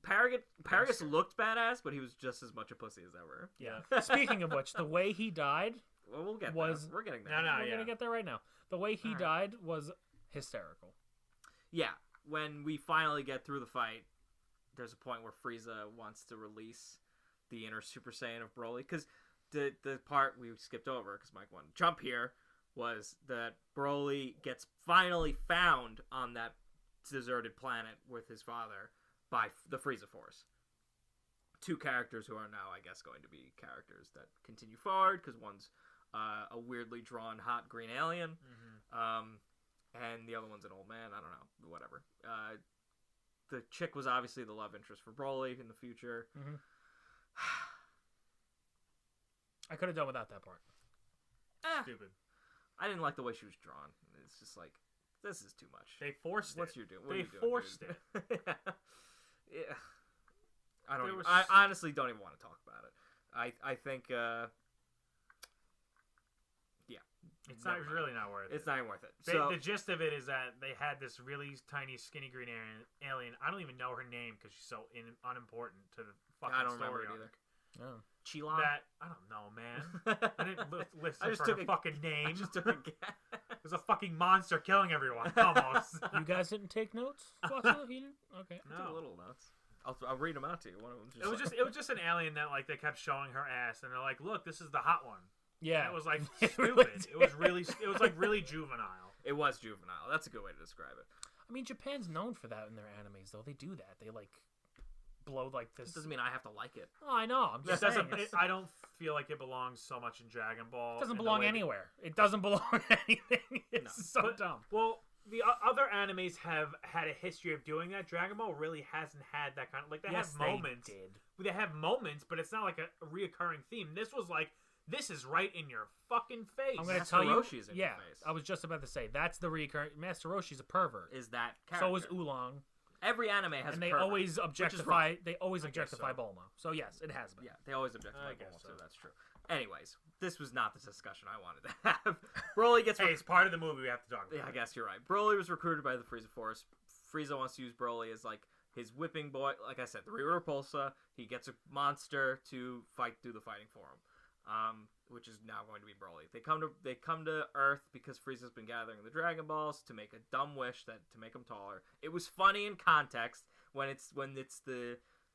Paragus looked badass, but he was just as much a pussy as ever. Yeah. Speaking of which, the way he died, Well, we'll get Was- there. We're getting there. No, we're yeah. gonna get there right now. The way he Alright. died was hysterical. Yeah, when we finally get through the fight, there's a point where Frieza wants to release the inner Super Saiyan of Broly. Because the part we skipped over, because Mike wanted to jump here, was that Broly gets finally found on that deserted planet with his father by the Frieza Force. 2 characters who are now, I guess, going to be characters that continue forward, because one's a weirdly drawn hot green alien. And the other one's an old man. I don't know. Whatever. The chick was obviously the love interest for Broly in the future. I could have done without that part. Stupid. I didn't like the way she was drawn. It's just like, this is too much. They forced What's it. you doing? They forced it. Yeah. I don't. There Even, was- I honestly don't even want to talk about it. I think. Yeah. It's never not mind. really not worth it. It's not even worth it. They, So the gist of it is that they had this really tiny, skinny green alien. I don't even know her name because she's so unimportant to the fucking I don't remember story it either. arc. Oh. Chilon. That I don't know, man. I didn't listen I just for took her a- fucking I name. just took a guess. There's a fucking monster killing everyone. Almost. You guys didn't take notes? Watson? You didn't? Okay. I took a little notes. I'll read them out to you. One of them It was just an alien that like they kept showing her ass, and they're like, "Look, this is the hot one." Yeah. And it was like It stupid. really It was like really juvenile. It was juvenile. That's a good way to describe it. I mean, Japan's known for that in their animes, though. They do that. They, like, blow, like, this. It doesn't mean I have to like it. Oh, I know. I'm It just doesn't. saying. I don't feel like it belongs so much in Dragon Ball. It doesn't in the belong way that- anywhere. It doesn't belong anything. It's so But- dumb. Well, the other animes have had a history of doing that. Dragon Ball really hasn't had that kind of like they Yes, have they moments. did. They have moments, but it's not like a reoccurring theme. This was like, this is right in your fucking face. I'm gonna Master tell you. Roshi's in your Yeah, face. I was just about to say that's the recurring. Master Roshi's a pervert. Is that character? So is Oolong, Every anime has and a they pervert, always which is objectify. wrong. They always I guess objectify so. Bulma. So yes, it has been. Yeah, they always objectify I guess Bulma, so. so that's true. Anyways, this was not the discussion I wanted to have. Broly gets Hey, it's part of the movie we have to talk about. Yeah, I guess you're right. Broly was recruited by the Frieza Force. Frieza wants to use Broly as like his whipping boy. Like I said, the Reader Repulsa. He gets a monster to do the fighting for him, which is now going to be Broly. They come to Earth because Frieza's been gathering the Dragon Balls to make a dumb wish to make him taller. It was funny in context when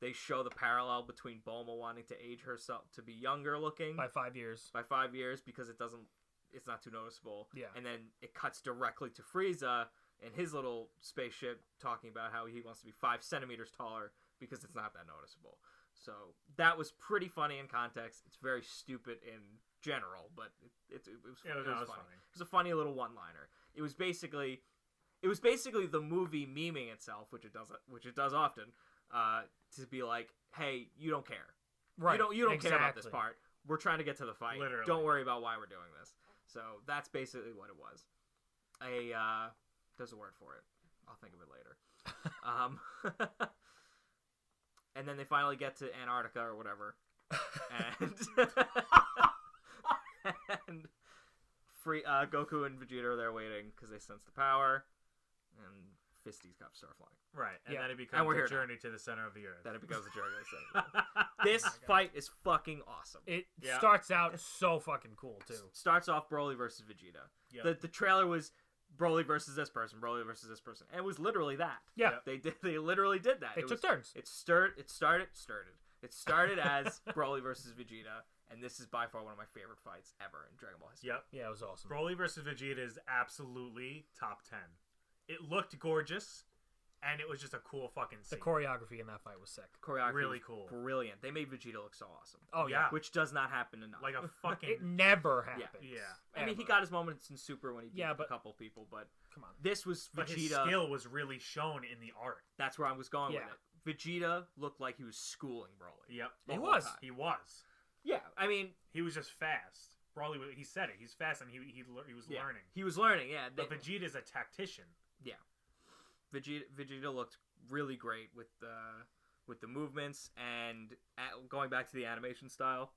they show the parallel between Bulma wanting to age herself to be younger looking By 5 years. by 5 years because it's not too noticeable. Yeah. And then it cuts directly to Frieza in his little spaceship talking about how he wants to be 5 centimeters taller because it's not that noticeable. So that was pretty funny in context. It's very stupid in general, but it was funny. It was a funny little one-liner. It was basically the movie memeing itself, which it does often, to be like, hey, you don't care. Right. You don't care about this exactly. part. We're trying to get to the fight. Literally. Don't worry about why we're doing this. So that's basically what it was. There's a word for it. I'll think of it later. And then they finally get to Antarctica or whatever, and and Goku and Vegeta are there waiting because they sense the power, and Fisty's cups start flying. Right, and Yeah. then it And becomes we're a here now. journey to the center of the earth. Then it becomes a journey. This fight is fucking awesome. It Yeah. starts out so fucking cool too. Starts off Broly versus Vegeta. Yep. The trailer was Broly versus this person, Broly versus this person, and it was literally that. Yeah. They literally did that. They It took was- turns. It started as Broly versus Vegeta, and this is by far one of my favorite fights ever in Dragon Ball history. Yep. Yeah, it was awesome. Broly versus Vegeta is absolutely top 10. It looked gorgeous, and it was just a cool fucking The scene. choreography in that fight was sick. Choreography Really was cool. brilliant. They made Vegeta look so awesome, Oh Yeah. yeah. which does not happen enough. Like a It fucking... never happens. Yeah. I mean, he Ever. got his moments in Super when he beat Yeah, a but- couple people, but Come on. this was But his Vegeta. skill was really shown in the art. That's where I was going Yeah. with it. Vegeta looked like he was schooling Broly. Yep. the He whole was. time. He was. Yeah, I mean, He was just fast. Broly, he said it. He's fast, and he was yeah, learning. he was learning. Yeah, But Vegeta's a tactician. Vegeta looked really great with the movements and going back to the animation style.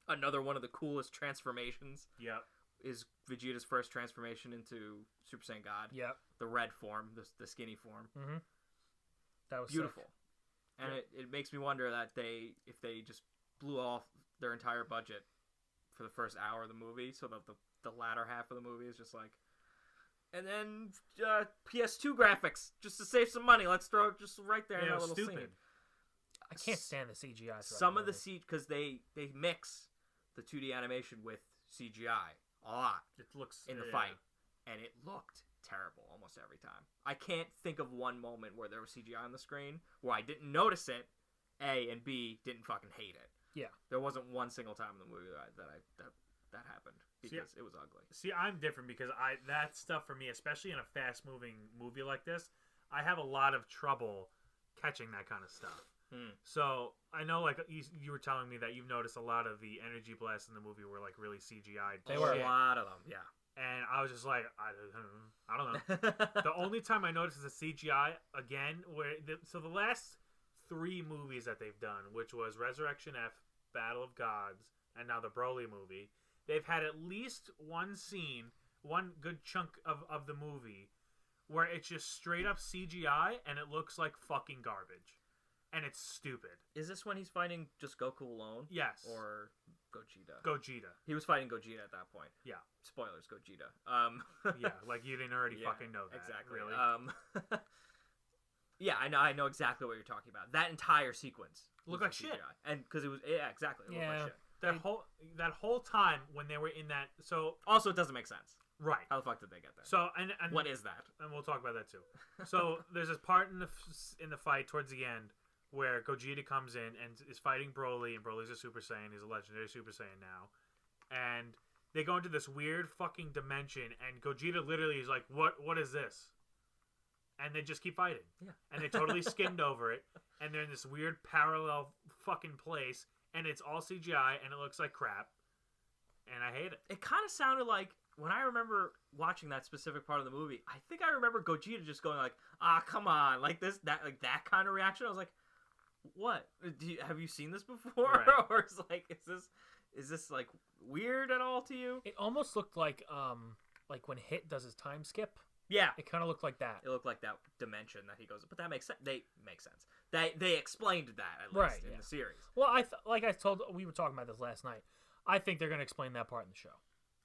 Another one of the coolest transformations Yep. is Vegeta's first transformation into Super Saiyan God, Yep. the red form, the skinny form. Mm-hmm. That was Beautiful. sick. And it makes me wonder that if they just blew off their entire budget for the first hour of the movie, so that the latter half of the movie is just like, and then PS2 graphics just to save some money. Let's throw it just right there in Yeah, that it was little stupid. scene. I can't stand the CGI. throughout Some of the movie. because they mix the 2D animation with CGI a lot It looks in the yeah. fight, and it looked terrible almost every time. I can't think of one moment where there was CGI on the screen where I didn't notice it, A, and B, didn't fucking hate it. Yeah. There wasn't one single time in the movie that happened because it was ugly. See, I'm different because that stuff for me, especially in a fast-moving movie like this, I have a lot of trouble catching that kind of stuff. So I know, like you were telling me that you've noticed a lot of the energy blasts in the movie were like really CGI. They a were. lot of them, yeah. And I was just like, I don't know. The only time I noticed the CGI again, the last 3 movies that they've done, which was Resurrection F, Battle of Gods, and now the Broly movie, they've had at least one scene, one good chunk of the movie, where it's just straight up CGI and it looks like fucking garbage, and it's stupid. Is this when he's fighting just Goku alone? Yes. Or Gogeta? Gogeta. He was fighting Gogeta at that point. Yeah. Spoilers, Gogeta. Yeah, like you didn't already Yeah, fucking know that. exactly. Really. Yeah, I know exactly what you're talking about. That entire sequence Looked was like in shit. CGI. And because it was exactly. It looked Yeah. like shit. That whole time when they were in that, so Also, it doesn't make sense. right. How the fuck did they get there? So and What is that? and we'll talk about that too. So there's this part in the fight towards the end where Gogeta comes in and is fighting Broly, and Broly's a Super Saiyan. He's a legendary Super Saiyan now. And they go into this weird fucking dimension, and Gogeta literally is like, what is this? And they just keep fighting. Yeah. And they totally skimmed over it, and they're in this weird parallel fucking place, and it's all CGI, and it looks like crap. And I hate it. It kind of sounded like, when I remember watching that specific part of the movie, I think I remember Gogeta just going like, come on, like that kind of reaction. I was like, what? Have you seen this before? Right. Or is this like weird at all to you? It almost looked like when Hit does his time skip. Yeah. It kind of looked like that. It looked like that dimension that he goes, but that makes sense. They make sense. They explained that at least Right, in yeah. the series. Well, we were talking about this last night. I think they're going to explain that part in the show.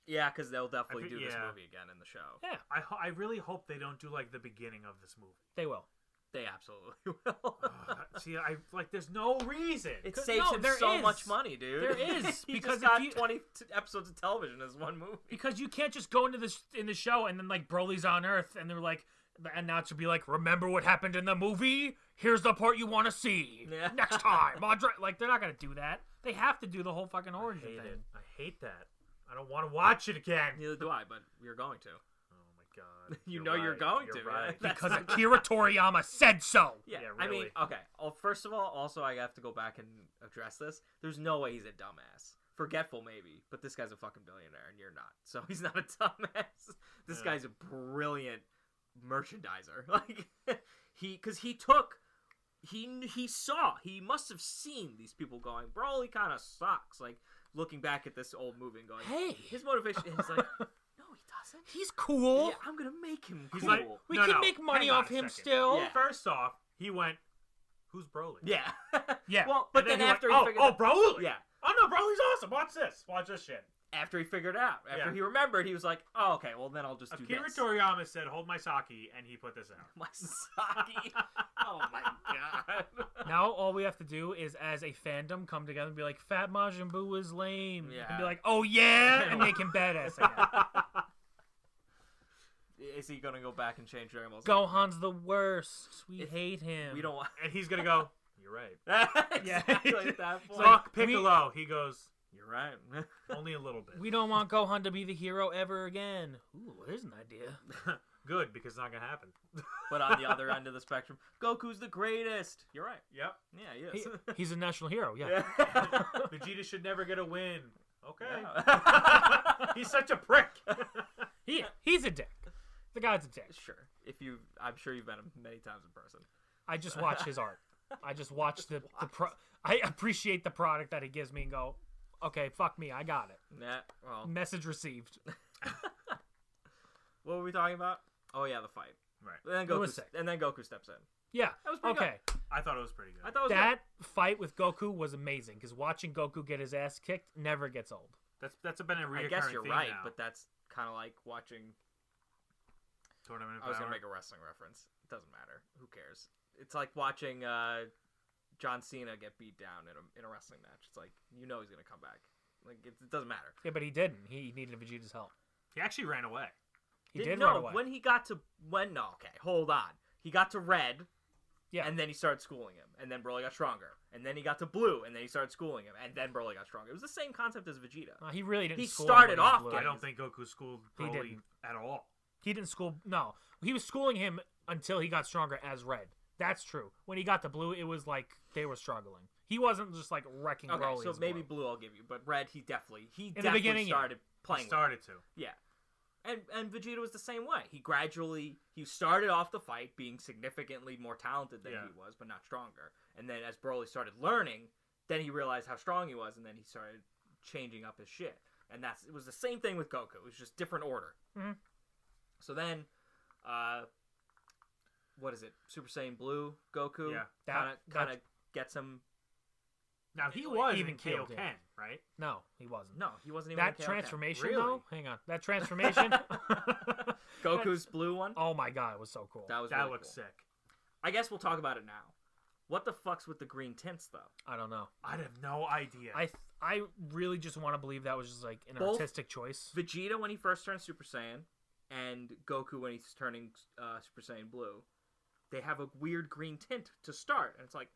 Yeah, because they'll definitely do this yeah. movie again in the show. Yeah, I really hope they don't do like the beginning of this movie. they will. They absolutely will. See, there's no reason. It 'Cause- saves no, him there so is. much money, dude. There is, he because just if got you- 20 episodes of television as one movie. Because you can't just go into this in the show and then like Broly's on Earth and they're like the announcer be like, "Remember what happened in the movie? Here's the part you want to see Yeah. next time." Like they're not gonna do that. They have to do the whole fucking origin I hate thing. it. I hate that. I don't want to watch it again. Neither do I, but you're going to. Oh my god. You know you're going to, You're right? right. That's Because the- Akira Toriyama said so. Yeah, Yeah, I mean, really. okay. Well, first of all, also I have to go back and address this. There's no way he's a dumbass. Forgetful maybe, but this guy's a fucking billionaire and you're not. So he's not a dumbass. This Yeah. guy's a brilliant merchandiser. Like he must have seen these people going, Broly kind of sucks. Like looking back at this old movie and going, Hey. his motivation is like, no, he doesn't. He's cool. Yeah, I'm gonna make him He's cool. like, We No, can no, make money hang on off a him second. still. Yeah. First off, he went, "Who's Broly?" yeah, Yeah. Well, but And then he after went, he figured, Broly. yeah, Oh no, Broly's awesome. Watch this. Watch this shit. after he figured it out, after Yeah. he remembered, he was like, oh, okay, well then I'll just do Akira this. Toriyama said, "Hold my sake," and he put this out. My Sasaki. Oh my god. Now all we have to do is, as a fandom, come together and be like, "Fat Majin Buu is lame," Yeah. and be like, "Oh yeah," and make him badass again. Is he gonna go back and change Dragon Ball Z? Gohan's the worst. We If- hate him. We don't want. And he's gonna go, "You're right." Exactly at that point. Fuck Piccolo. He goes, You're right. "Only a little bit." We don't want Gohan to be the hero ever again. Ooh, there's an idea. Good, because it's not gonna happen. But on the other end of the spectrum, Goku's the greatest. You're right. Yep. Yeah, he is. He's a national hero. Yeah. Vegeta should never get a win. Okay. Yeah. He's such a prick. He's a dick. The guy's a dick. Sure. I'm sure you've met him many times in person. I just watch his art. I just watch I appreciate the product that he gives me and go, okay, fuck me, I got it. Yeah. Well, Message received. what were we talking about? Oh yeah, the fight. Right. And then It was Goku. sick. And then Goku steps in. Yeah. That was pretty Okay. I thought it was pretty good. I thought it was That fight with Goku was amazing because watching Goku get his ass kicked never gets old. That's been a good. reoccurring I guess you're theme right, now. but that's kind of like watching. Tournament of I was gonna Power. make a wrestling reference. It doesn't matter. Who cares? It's like watching John Cena get beat down in a wrestling match. It's like he's gonna come back. Like it doesn't matter. Yeah, but he didn't. He needed Vegeta's help. He actually ran away. He did no, run away. when he got to hold on. He got to Red, Yeah. and then he started schooling him, and then Broly got stronger, and then he got to Blue, and then he started schooling him, and then Broly got stronger. It was the same concept as Vegeta. He really didn't. He school started him when he off blew getting- I it. don't think Goku schooled He Broly didn't. at all. He didn't school. No, he was schooling him until he got stronger as Red. That's true. When he got to Blue, it was like they were struggling. He wasn't just like wrecking Okay, Broly. so as maybe Blue. Blue I'll give you, but Red he definitely the beginning, yeah. started He playing. started to. Yeah. And Vegeta was the same way. He started off the fight being significantly more talented than Yeah. he was, but not stronger. And then as Broly started learning, then he realized how strong he was, and then he started changing up his shit. And it was the same thing with Goku. It was just different order. Mhm. So then, what is it? Super Saiyan Blue Goku. Yeah. Kind of gets him. Now he was Even in killed him. Kaioken, right? No, he wasn't. No, he wasn't even. That in KOK. transformation Really? though. Hang on. That transformation. Goku's blue one. Oh my god, it was so cool. That was That really looks cool. sick. I guess we'll talk about it now. What the fuck's with the green tints though? I don't know. I'd have no idea. I really just want to believe that was just like an Both- artistic choice. Vegeta when he first turns Super Saiyan, and Goku when he's turning Super Saiyan Blue, they have a weird green tint to start, and it's like,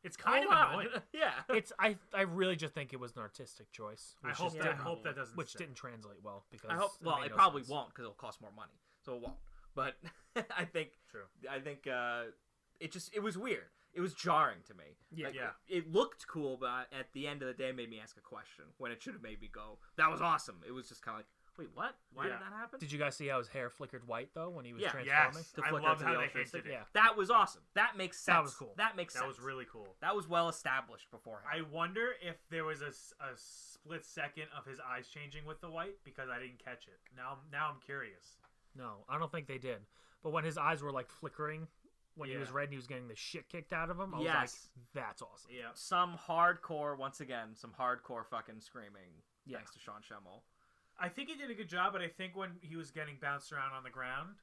It's kind of Hold on. annoying. Yeah. It's I really just think it was an artistic choice. I which hope just that didn't- that doesn't. which stick. didn't translate well because I hope. Well, made it no probably sense. won't because it'll cost more money, so it won't. But I think True. it was weird. It was jarring to me. Yeah. Like, Yeah. It looked cool, but at the end of the day, it made me ask a question when it should have made me go, "That was awesome." It was just kind of like, "Wait, what? Why Yeah. did that happen?" Did you guys see how his hair flickered white though when he was Yeah. transforming? Yes, To I flicker love to how the they electricity. hinted it. Yeah. That was awesome. That makes sense. That was cool. That makes sense. That was really cool. That was well established beforehand. I wonder if there was a split second of his eyes changing with the white because I didn't catch it. Now I'm curious. No, I don't think they did. But when his eyes were like flickering when he was Yeah. red and he was getting the shit kicked out of him, I was Yes. like, that's awesome. Yeah. Some hardcore, once again, some hardcore fucking screaming. Yeah. Thanks to Sean Schemmel. I think he did a good job, but I think when he was getting bounced around on the ground,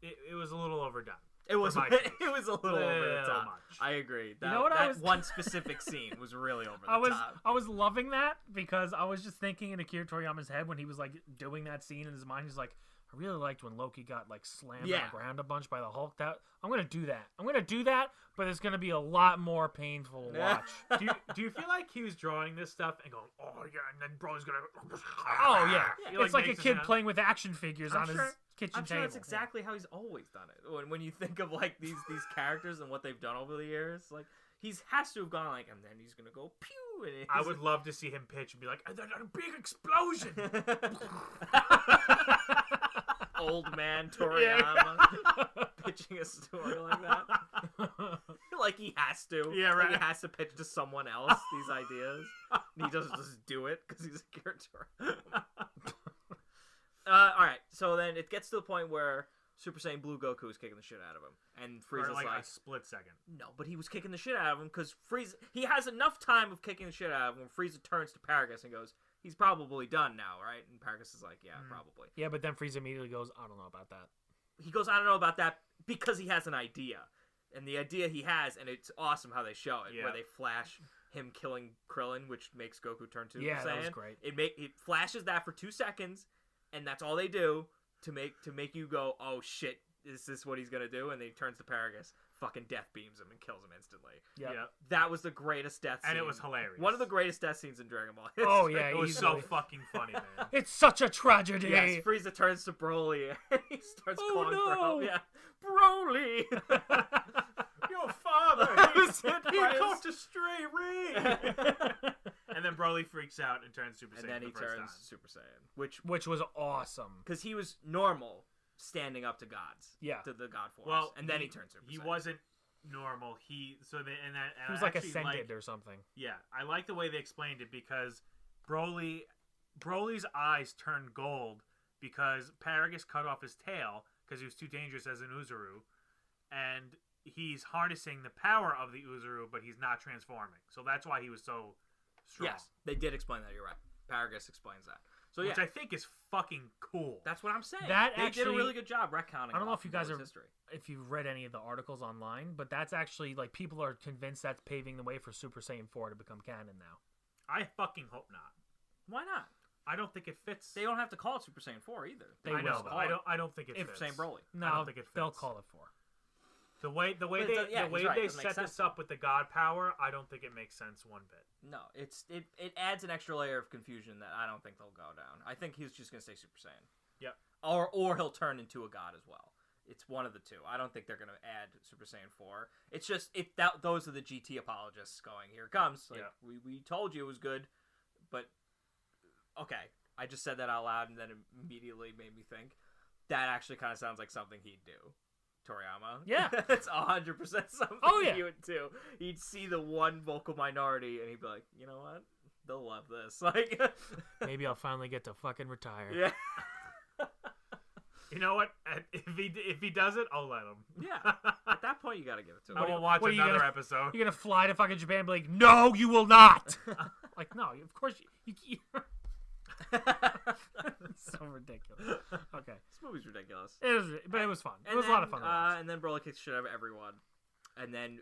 it was a little overdone. It was my taste. it was a little over the Little top. much. I agree. That, know what I that was- one specific scene was really over the I was top. I was loving that because I was just thinking in Akira Toriyama's head when he was like doing that scene in his mind. He's like, I really liked when Loki got like slammed Yeah. on the ground a bunch by the Hulk. That I'm gonna do that, but it's gonna be a lot more painful to watch. Do you feel like he was drawing this stuff and going, oh yeah, and then bro's gonna? Oh yeah, He, it's like a makes kid sound. playing with action figures I'm on his sure- kitchen I'm sure table. that's exactly how he's always done it. When you think of like these characters and what they've done over the years, like he has to have gone like, and then he's gonna go pew. And I would love to see him pitch and be like, and then a big explosion. Old man Toriyama pitching a story like that. Like he has to. Yeah, Like, right. he has to pitch to someone else these ideas. And he doesn't just do it because he's a character. All right, so then it gets to the point where Super Saiyan Blue Goku is kicking the shit out of him, and For Frieza's like like, a split second. no, but he was kicking the shit out of him because Frieza. He has enough time of kicking the shit out of him when Frieza turns to Paragus and goes, "He's probably done now, right?" And Paragus is like, "Yeah, probably." Yeah, but then Frieza immediately goes, I don't know about that. He goes, "I don't know about that," because he has an idea, and the idea he has, and it's awesome how they show it, Yeah. where they flash him killing Krillin, which makes Goku turn Super Yeah, Saiyan. that was great. It flashes that for 2 seconds, and that's all they do to make you go, "Oh shit, is this what he's gonna do?" And then he turns to Paragus, fucking death beams him and kills him instantly. Yep. Yeah. That was the greatest death scene. And it was hilarious. One of the greatest death scenes in Dragon Ball. Oh, history. yeah, It was easily. so fucking funny, man. It's such a tragedy. Yes, Frieza turns to Broly and he starts Oh, calling for no. help. Yeah, Broly. Your father, Was it he his? caught a stray ring. And then Broly freaks out and turns Super Saiyan And then for he the first turns time. Super Saiyan, Which was awesome. because he was normal, standing up to gods, Yeah. to the God Force, Well, and then he turns Super He Saiyan. wasn't normal. He He was like actually ascended or something. Yeah, I like the way they explained it because Broly's eyes turned gold because Paragus cut off his tail because he was too dangerous as an Uzuru, and he's harnessing the power of the Uzuru, but he's not transforming. So that's why he was so strong. Yes, they did explain that. You're right. Paragus explains that. So Which yeah, I think is fucking cool. that's what I'm saying. That they did a actually- really good job retconning. I don't know off if you of guys Broly's are- history. If you've read any of the articles online, but that's actually like people are convinced that's paving the way for Super Saiyan 4 to become canon now. I fucking hope not. Why not? I don't think it fits. They don't have to call it Super Saiyan 4 either. They I will, know. though. But I don't think it If fits. Saiyan Broly. No, I don't think it they'll fits. call it 4. The way But it does- yeah, the way he's right, it they doesn't make set sense. this up with the God power, I don't think it makes sense one bit. No, it adds an extra layer of confusion that I don't think they'll go down. I think he's just gonna stay Super Saiyan. Yep. Or he'll turn into a god as well. It's one of the two. I don't think they're gonna add Super Saiyan 4. It's just those are the GT apologists going, here it comes. Like Yeah. we told you it was good, but okay. I just said that out loud and then it immediately made me think that actually kind of sounds like something he'd do. Toriyama. Yeah. It's 100% something Oh, yeah. he would do. He'd see the one vocal minority and he'd be like, you know what? They'll love this. Like, Maybe I'll finally get to fucking retire. yeah. You know what? If he does it, I'll let him. Yeah. At that point, you got to give it to I him. will watch what are you another gonna- episode. You're gonna fly to fucking Japan and be like, no, you will not. Like, no, of course you it's so ridiculous. Okay, This movie's ridiculous. but it was fun. It And was a lot of then, fun. To watch. And then Broly kicks shit out of everyone. And then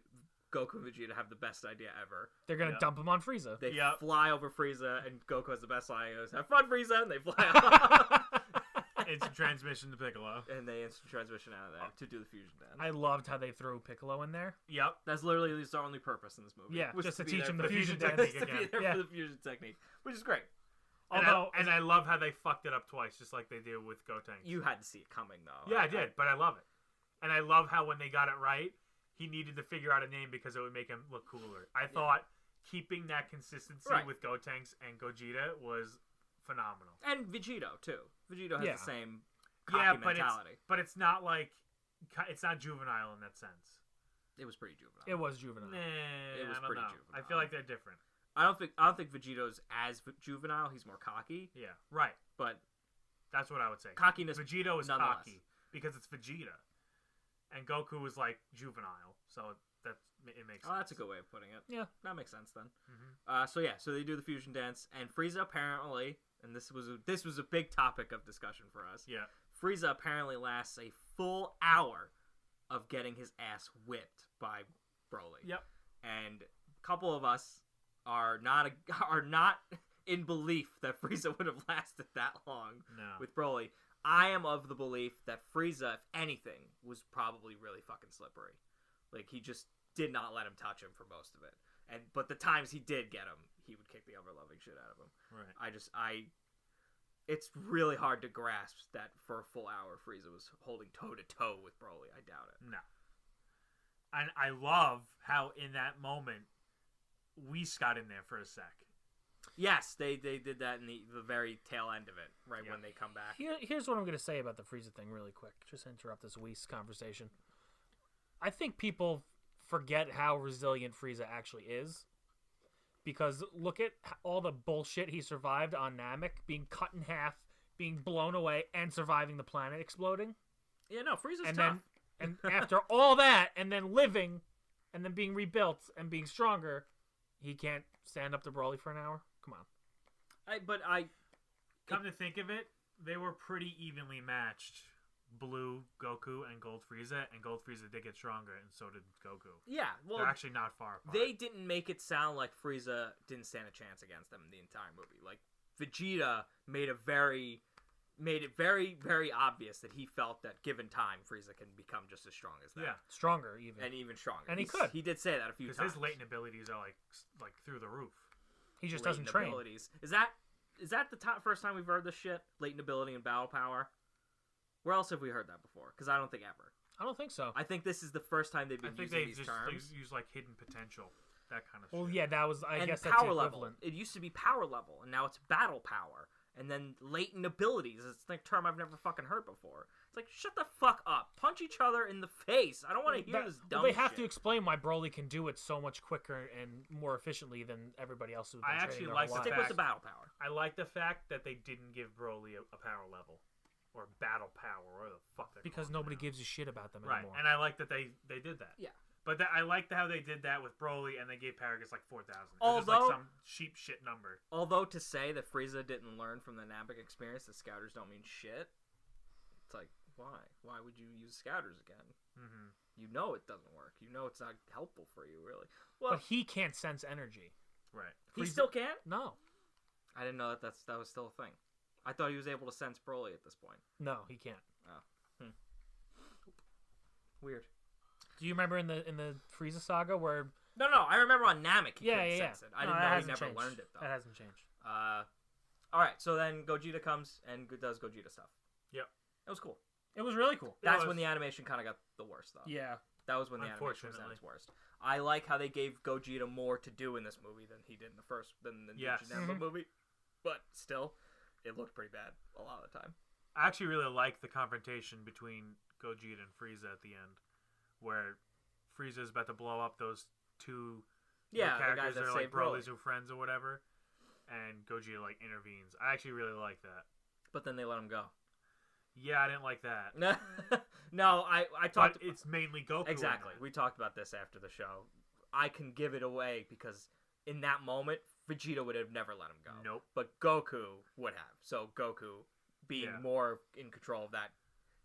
Goku and Vegeta have the best idea ever. They're gonna yeah. dump him on Frieza. They Yep. fly over Frieza, and Goku has the best line. He goes, "Have fun, Frieza!" And they fly off. instant transmission to Piccolo. And they instant transition out of there to do the fusion dance. I loved how they threw Piccolo in there. Yep. That's literally his only purpose in this movie. Yeah, was just to be teach there him for the fusion technique to be again. there Yeah. for the fusion technique, which is great. Although, and I love how they fucked it up twice, just like they do with Gotenks. You had to see it coming, though. Yeah, I did, but I love it. And I love how when they got it right, he needed to figure out a name because it would make him look cooler. I thought keeping that consistency Right. with Gotenks and Gogeta was phenomenal. And Vegito too. Vegito has Yeah. the same Yeah, cocky but mentality. it's not like it's not juvenile in that sense. It was pretty juvenile. it was juvenile. Nah, It was I don't pretty know. juvenile. I feel like they're different. I don't think Vegito's as juvenile. He's more cocky, Yeah, right. but That's what I would say. cockiness. Vegito is nonetheless. cocky because it's Vegeta, and Goku is like juvenile. So it makes sense. Oh, that's a good way of putting it. Yeah. That makes sense then. Mhm. So they do the fusion dance, and Frieza apparently, and this was a big topic of discussion for us. Yeah. Frieza apparently lasts a full hour of getting his ass whipped by Broly. Yep. And a couple of us are not in belief that Frieza would have lasted that long No. with Broly. I am of the belief that Frieza, if anything, was probably really fucking slippery. Like, he just did not let him touch him for most of it. But the times he did get him, he would kick the ever-loving shit out of him. Right. It's really hard to grasp that for a full hour Frieza was holding toe-to-toe with Broly. I doubt it. No. And I love how in that moment, Whis got in there for a sec. Yes, they did that in the very tail end of it, right Yeah. when they come back. Here's what I'm going to say about the Frieza thing really quick. Just to interrupt this Whis conversation. I think people forget how resilient Frieza actually is. Because look at all the bullshit he survived on Namek, being cut in half, being blown away, and surviving the planet exploding. Yeah, no, Frieza's And tough. then, and after all that, and then living, and then being rebuilt and being stronger, he can't stand up to Broly for an hour. Come on. Come to think of it, they were pretty evenly matched. Blue Goku and Gold Frieza, and Gold Frieza did get stronger, and so did Goku. Yeah, well, They're actually not far apart. they didn't make it sound like Frieza didn't stand a chance against them the entire movie. Like, Vegeta made it very, very obvious that he felt that given time, Frieza can become just as strong as that. Yeah, Stronger, even. And even stronger. And he could. He did say that a few because times. his latent abilities are like through the roof. He just Latent doesn't train. abilities. Is that the first time we've heard this shit? Latent ability and battle power? Where else have we heard that before? Because I don't think ever. I don't think so. I think this is the first time they've I been think using they these just terms. use like hidden potential, that kind of Well, shit. yeah, that was, I And guess that's power the level. equivalent. It used to be power level, and now it's battle power. And then latent abilities. It's like a term I've never fucking heard before. It's like, shut the fuck up. Punch each other in the face. I don't want to hear this dumb They have shit. to explain why Broly can do it so much quicker and more efficiently than everybody else who's been I training actually their like whole the Stick life. with the battle power. I like the fact that they didn't give Broly a power level or battle power, or the fuck they're Because calling it nobody now. gives a shit about them right. anymore. And I like that they did that. Yeah. But I liked how they did that with Broly, and they gave Paragus like 4,000. It was Although- like some cheap shit number. Although to say that Frieza didn't learn from the Namek experience that scouters don't mean shit, it's like, why? Why would you use scouters again? Mm-hmm. You know it doesn't work. You know it's not helpful for you, really. Well, But he can't sense energy. Right. he Frieza- still can't? No. I didn't know that was still a thing. I thought he was able to sense Broly at this point. No, he can't. Weird. Do you remember in the Frieza saga where... No, I remember on Namek he Yeah, couldn't yeah, yeah. sense it. I No, didn't that know he hasn't never changed. learned it, though. That hasn't changed. Alright, so then Gogeta comes and does Gogeta stuff. Yep. It was cool. It was really cool. That's was. when the animation kind of got the worst, though. Yeah. That was when the animation was at Unfortunately. its worst. I like how they gave Gogeta more to do in this movie than he did in the Yes. Janemba Mhm. movie. But still, it looked pretty bad a lot of the time. I actually really like the confrontation between Gogeta and Frieza at the end, where Frieza's about to blow up those two Yeah, the characters guys that that are like saved Broly. Broly's or friends or whatever, and Gogeta like intervenes. I actually really like that. But then they let him go. Yeah, I didn't like that. No, I But talked... it's mainly Goku. in Exactly. that. We talked about this after the show. I can give it away because in that moment, Vegeta would have never let him go. Nope. But Goku would have. So Goku, being Yeah. more in control of that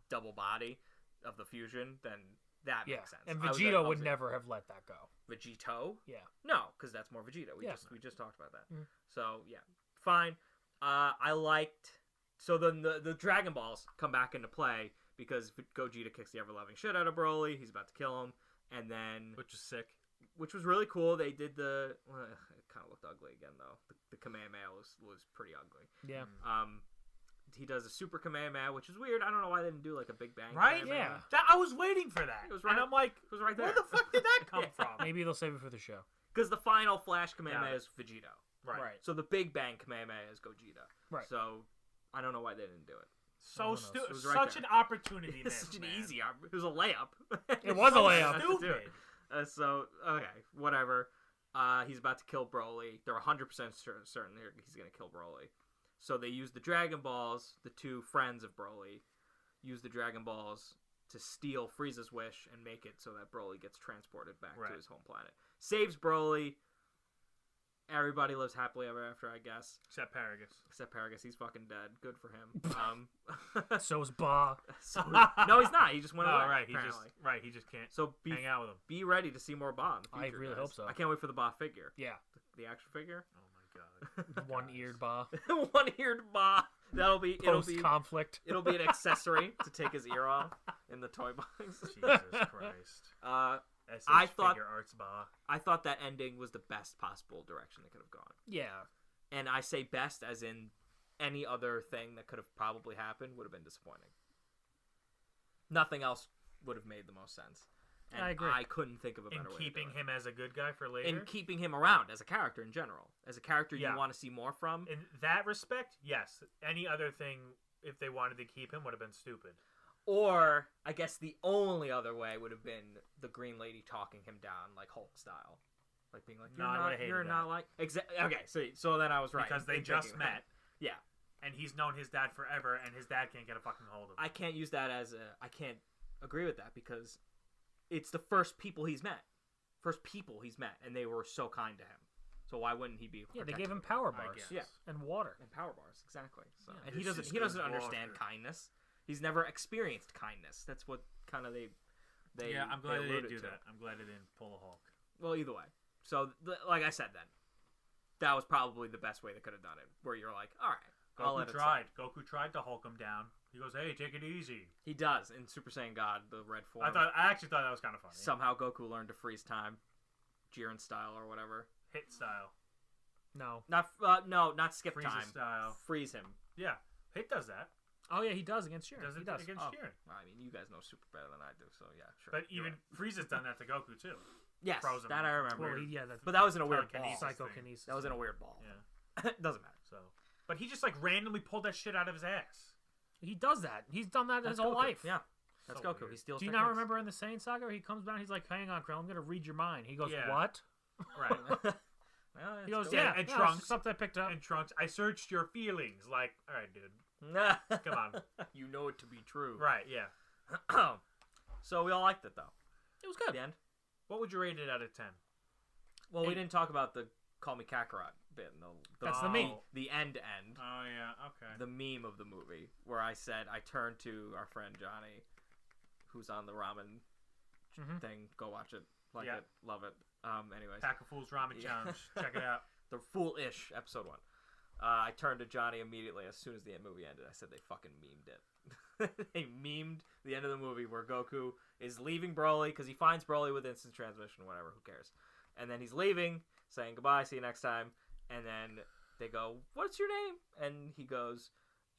double body of the fusion, then that Yeah. makes sense. And I was- Vegeta I would was- never have let that go. Vegito? Yeah. No, because that's more Vegeta. We Yeah. just talked about that. Mhm. So yeah, fine. I liked So then the Dragon Balls come back into play because Gogeta kicks the ever-loving shit out of Broly. He's about to kill him. And then... Which is sick. Which was really cool. They did the... Well, it kind of looked ugly again, though. The Kamehameha was pretty ugly. Yeah. He does a Super Kamehameha, which is weird. I don't know why they didn't do like a Big Bang. Right? Kamehameha. Yeah. I was waiting for that. It was right- And I'm like, It was right there. where the fuck did that come from? Maybe they'll save it for the show. Because the final Flash Kamehameha Yeah. is Vegito. Right. So the Big Bang Kamehameha is Gogeta. Right. So I don't know why they didn't do it. So knows? stupid. It was right Such there. an opportunity It's missed, such an man. easy. It was a layup. It was a So layup. That's to do Stupid. it. So okay, whatever. He's about to kill Broly. They're 100% certain he's gonna kill Broly. So they use the Dragon Balls. The two friends of Broly use the Dragon Balls to steal Frieza's wish and make it so that Broly gets transported back Right. to his home planet. Saves Broly. Everybody lives happily ever after, I guess. Except Paragus. Except Paragus, he's fucking dead. Good for him. So's Ba. So, no, he's not. He just went away. Oh, right. apparently. He just can't So hang out with him. be ready to see more Ba in the I future, really guys. hope so. I can't wait for the Ba figure. Yeah. The action figure. Oh my god. One-eared Ba. One-eared Ba. It'll be Post-conflict. it'll be an accessory to take his ear off in the toy box. Jesus Christ. I thought- Figure Arts Ba. I thought that ending was the best possible direction it could have gone. Yeah. And I say best as in any other thing that could have probably happened would have been disappointing. Nothing else would have made the most sense. And I agree. I couldn't think of a In better way keeping to do it. him as a good guy for later. In keeping him around as a character in general. As a character Yeah. you want to see more from. In that respect, yes. Any other thing, if they wanted to keep him, would have been stupid. Or, I guess the only other way would have been the Green Lady talking him down, like Hulk style. Like being like, No, I would've hated you're that. not like... Okay, so then I was right. Because they in just thinking- met. Yeah. And he's known his dad forever, and his dad can't get a fucking hold of him. I can't use that as a... I can't agree with that because it's the first people he's met. First people he's met, and they were so kind to him. So why wouldn't he be Yeah, they protective gave him of power I bars. guess. Yeah. And water. and power bars, exactly. So, Yeah. and he This doesn't is understand water. kindness. He's never experienced kindness. That's what kind of they Yeah, I'm glad they didn't alluded do to. that. I'm glad they didn't pull a Hulk. Well, either way. So, like I said, then that was probably the best way they could have done it. Where you're like, all right, I'll let Goku it tried. Goku tried to Hulk him down. He goes, "Hey, take it easy." He does in Super Saiyan God, the red form. I actually thought that was kind of funny. Somehow Goku learned to freeze time, Jiren style or whatever. Hit style, No. Not not skip Frieza time. style. Freeze him. Yeah, Hit does that. Oh, yeah, he does against Jiren. Does He it does. against Oh. Jiren. Well, I mean, you guys know Super better than I do, so yeah, sure. But You're even right. Frieza's done that to Goku too. yes, frozen that I remember. Well, yeah, that's But that was in a weird ball. Telekinesis. psychokinesis. That was in a weird ball. Yeah. Doesn't matter. So, but he just like randomly pulled that shit out of his ass. He does that. He's done that his whole Goku. life. Yeah, that's So Goku. weird. He steals. Do you not techniques. remember in the Saiyan saga where he comes down, he's like, hang on, Krillin, I'm going to read your mind. He goes, Yeah. what? Right. Well, He goes, it's yeah, and no, Trunks. it's something I picked up. And Trunks, I searched your feelings. Like, all right, dude. Goku. Come on. You know it to be true. Right. Yeah. So we all liked it though. It was At good. the end. What would you rate it out of 10? Well, we Eight. didn't talk about the "Call Me Kakarot" bit. That's the meme. The end. Oh yeah. Okay. The meme of the movie where I said I turned to our friend Johnny, who's on the ramen Mhm. thing. Go watch it. Like Yeah. it. Love it. Anyways, Pack of Fools Ramen Yeah. Challenge. Check it out. the Fool-ish episode 1. I turned to Johnny immediately as soon as the movie ended. I said they fucking memed it. They memed the end of the movie where Goku is leaving Broly because he finds Broly with instant transmission, whatever, who cares. And then he's leaving, saying goodbye, see you next time. And then they go, what's your name? And he goes,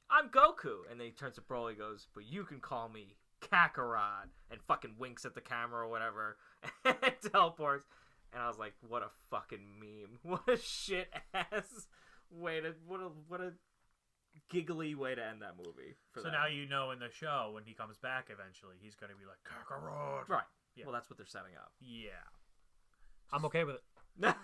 I'm Goku. And then he turns to Broly and goes, but you can call me Kakarot. And fucking winks at the camera or whatever. And teleports. And I was like, what a fucking meme. What a shit ass way to, what a giggly way to end that movie. For So that. now you know in the show when he comes back eventually, he's gonna be like Kakarot. Right. Yeah. Well, that's what they're setting up. Yeah. I'm okay with it.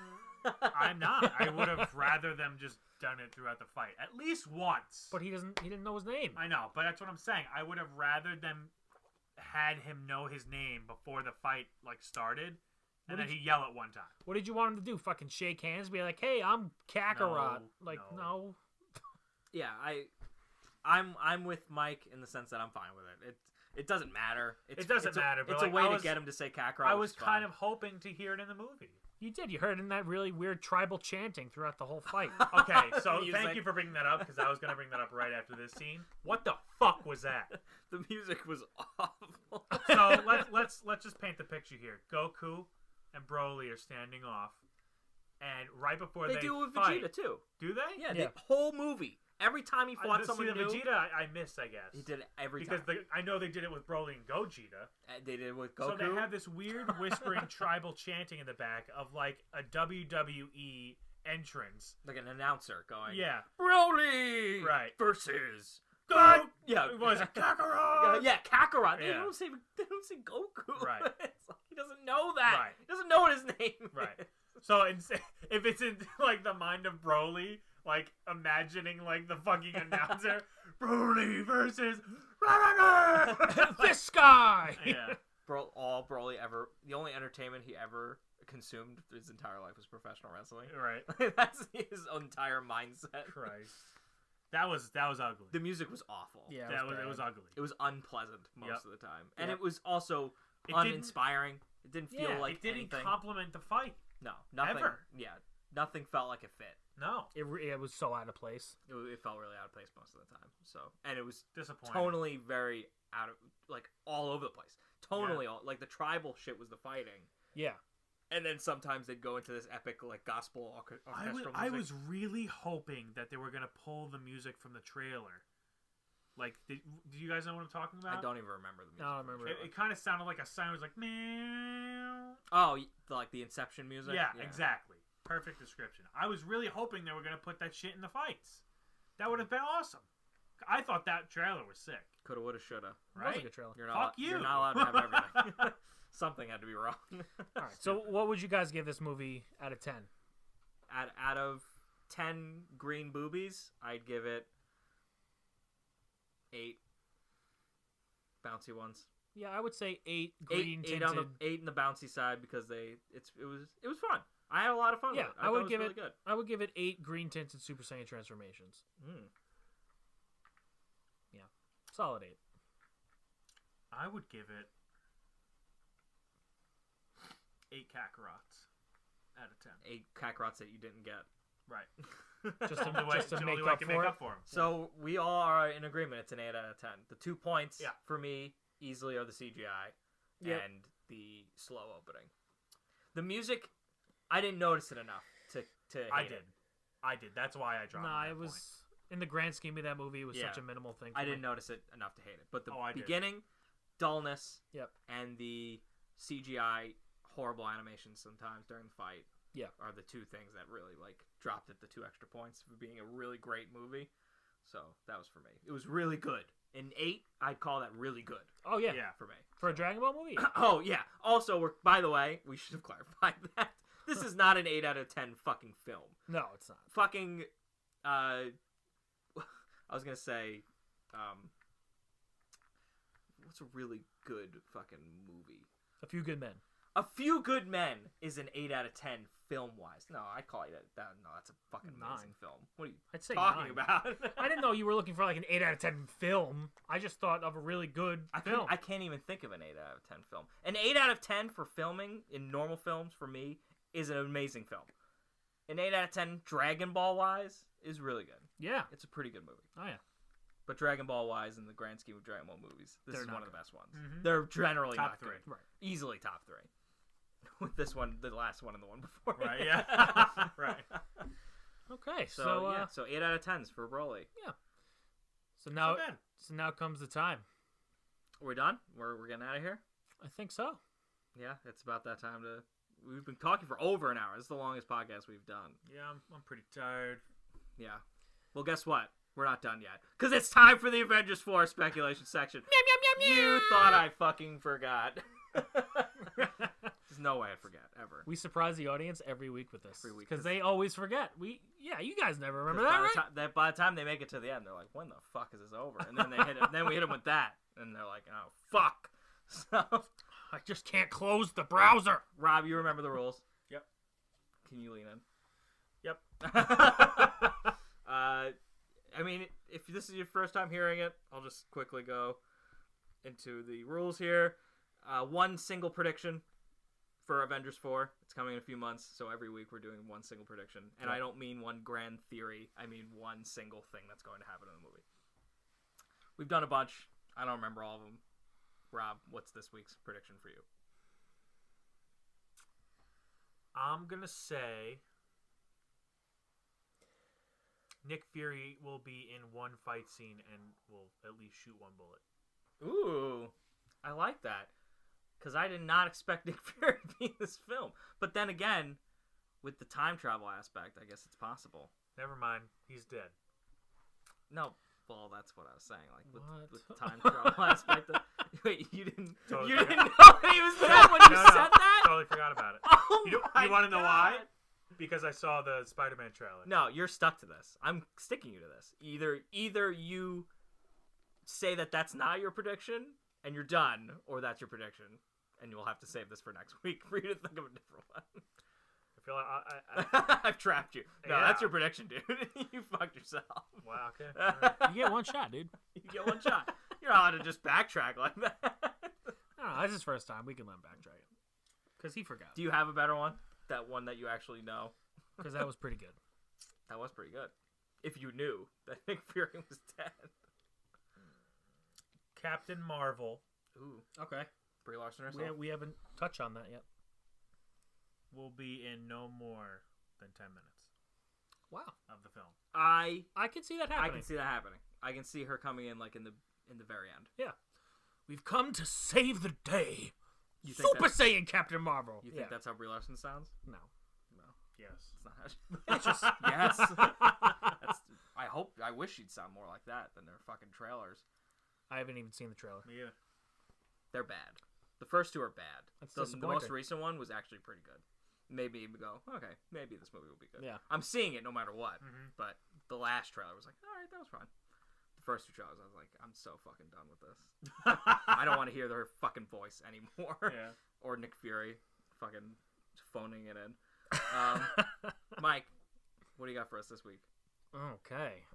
I'm not. I would have rather them just done it throughout the fight at least once. But he didn't know his name. I know, but that's what I'm saying. I would have rather them had him know his name before the fight like started, and then did he yell at one time. What did you want him to do? Fucking shake hands? Be like, hey, I'm Kakarot. No, no. Yeah, I'm with Mike in the sense that I'm fine with it. It doesn't matter. It doesn't matter, but, It's like, a way I to was- get him to say Kakarot. I which was is kind fine. of hoping to hear it in the movie. You did. You heard in that really weird tribal chanting throughout the whole fight. Okay, so Music. thank you for bringing that up because I was going to bring that up right after this scene. What the fuck was that? The music was awful. So let's just paint the picture here. Goku and Broly are standing off, and right before they do it with fight, Vegeta too. do they? Yeah, Yeah. the whole movie. Every time he fought See, someone the new, Vegeta I missed, I guess. he did it every because time. I know they did it with Broly and Gogeta. They did it with Goku. So they have this weird whispering tribal chanting in the back of like a WWE entrance. like an announcer going, Yeah. Broly Right. versus God! yeah, It was Kakarot! yeah, Kakarot. They Yeah. don't say Goku. Right. It's like, he doesn't know that. Right. He doesn't know what his name Right. is. So if it's in like the mind of Broly, like imagining like the fucking announcer, Broly versus This guy. yeah, All Broly ever, the only entertainment he ever consumed his entire life was professional wrestling. right. That's his entire mindset. Christ, that was ugly. The music was awful. Yeah, It was ugly. It was unpleasant most Yep. of the time, and Yep. it was also It didn't- uninspiring. It didn't feel Yeah, like it didn't anything. complement the fight. No, nothing. Ever. Yeah, nothing felt like it fit. No, It was so out of place. It felt really out of place most of the time. So, and it was disappointing. tonally very out of like all over the place. Tonally, all like the tribal shit was the fighting, Yeah. and then sometimes they'd go into this epic like gospel orchestral I music. was really hoping that they were gonna pull the music from the trailer. Like, do you guys know what I'm talking about? I don't even remember the music. No, I don't remember. It kind of sounded like a sound. It was like meow. Oh, like the Inception music. Yeah, exactly. Perfect description. I was really hoping they were gonna put that shit in the fights. That would have been awesome. I thought that trailer was sick. Coulda, woulda, shoulda. It was a Right? good trailer. You're not. Fuck you. You're not allowed to have everything. Something had to be wrong. All right. So, what would you guys give this movie out of 10? Out of 10 green boobies, I'd give it 8 bouncy ones. Yeah, I would say 8 green Eight tinted. on the 8 in the bouncy side because it was fun. I had a lot of fun Yeah, with it. I thought would it was give really it. good. I would give it 8 green tinted Super Saiyan transformations. Solid 8. I would give it 8 Kakarots out of 10. 8 Kakarots that you didn't get. Right. Just to, The way- just to the make only way I up can for make it. up for 'em. So we all are in agreement. It's an 8 out of 10. The 2 points Yeah. for me easily are the CGI Yep. and the slow opening. The music, I didn't notice it enough to I hate did. it. I did. That's why I dropped. Nah, that it was point. in the grand scheme of that movie. It was Yeah. such a minimal thing. For I me. didn't notice it enough to hate it. But the Oh, I did. beginning, dullness, Yep. and the CGI horrible animations sometimes during the fight Yeah. are the 2 things that really like dropped it the 2 extra points for being a really great movie. So that was for me. It was really good. An 8, I'd call that really good Oh yeah. Yeah. for me. For a Dragon Ball movie. Yeah. Oh yeah. Also, by the way, we should have clarified that this is not an 8 out of 10 fucking film. No, it's not. Fucking, I was gonna say, what's a really good fucking movie? A Few Good Men. A Few Good Men is an 8 out of 10 film wise. No, I call it that. No, that's a fucking amazing 9. film. What are you I'd say talking 9. about? I didn't know you were looking for like an 8 out of 10 film. I just thought of a really good film. I can't even think of an 8 out of 10 film. An 8 out of 10 for filming in normal films for me is an amazing film. An 8 out of 10 Dragon Ball wise is really good. Yeah. It's a pretty good movie. Oh yeah. But Dragon Ball wise, in the grand scheme of Dragon Ball movies, this They're is not one of the good. best ones. Mhm. They're generally Top not 3. good. Right. Easily top 3. With this one, the last one, and the one before. Right. Yeah. Right. Okay. So, So, yeah, so 8 out of 10s for Broly. so now So bad. so now comes the time. Are we done? We're getting out of here? I think so. Yeah, it's about that time to... We've been talking for over an hour. This is the longest podcast we've done. Yeah, I'm pretty tired. Yeah. Well, guess what? We're not done yet. Because it's time for the Avengers 4 speculation section. You thought I fucking forgot. There's no way I forget, ever. We surprise the audience every week with this. Every week. Because they always forget. You guys never remember 'Cause that, right? by the time they make it to the end, they're like, when the fuck is this over? And then they hit it. Then we hit them with that. And they're like, oh, fuck. So, I just can't close the browser. Rob, you remember the rules? Yep. Can you lean in? Yep. I mean, if this is your first time hearing it, I'll just quickly go into the rules here. One single prediction for Avengers 4. It's coming in a few months, so every week we're doing one single prediction. And I don't mean one grand theory. I mean one single thing that's going to happen in the movie. We've done a bunch. I don't remember all of them. Rob, what's this week's prediction for you? I'm going to say Nick Fury will be in one fight scene and will at least shoot one bullet. Ooh, I like that. Because I did not expect Nick Fury to be in this film. But then again, with the time travel aspect, I guess it's possible. Never mind. He's dead. No, well, that's what I was saying. Like What? with the time travel aspect. Wait, you didn't Totally you didn't forgot. know that he was dead when you No, said that? Totally forgot about it. Oh You my want to know why? God. Because I saw the Spider-Man trailer. No, you're stuck to this. I'm sticking you to this. Either you say that that's not your prediction and you're done, or that's your prediction, and you'll have to save this for next week for you to think of a different one. I feel like I've trapped you. No, Yeah. that's your prediction, dude. You fucked yourself. wow, okay. All right. You get one shot, dude. You get one shot. You're not allowed to just backtrack like that. I don't know. That's his first time. We can let him backtrack it. Because he forgot. Do you have a better one? That one that you actually know? Because that was pretty good. That was pretty good. If you knew that Nick Fury was dead. Captain Marvel Ooh, Okay. Brie Larson herself. We haven't touched on that yet. will be in no more than 10 minutes Wow. of the film. I I can see that happening. can see that happening. I can see her coming in like in the very end. Yeah. We've come to save the day. You think Super that- Saiyan Captain Marvel. You think that's how Brie Larson sounds? No. No, Yes. it's not how she... It's just yes. That's, I wish she'd sound more like that than their fucking trailers. I haven't even seen the trailer. Me either. They're bad. The first two are bad. That's The most disappointing. recent one was actually pretty good. Maybe you go, okay, maybe this movie will be good. Yeah. I'm seeing it no matter what. Mhm. But the last trailer was like, all right, that was fine. The first two trailers, I was like, I'm so fucking done with this. I don't want to hear their fucking voice anymore. Yeah. Or Nick Fury fucking phoning it in. Mike, what do you got for us this week? Okay.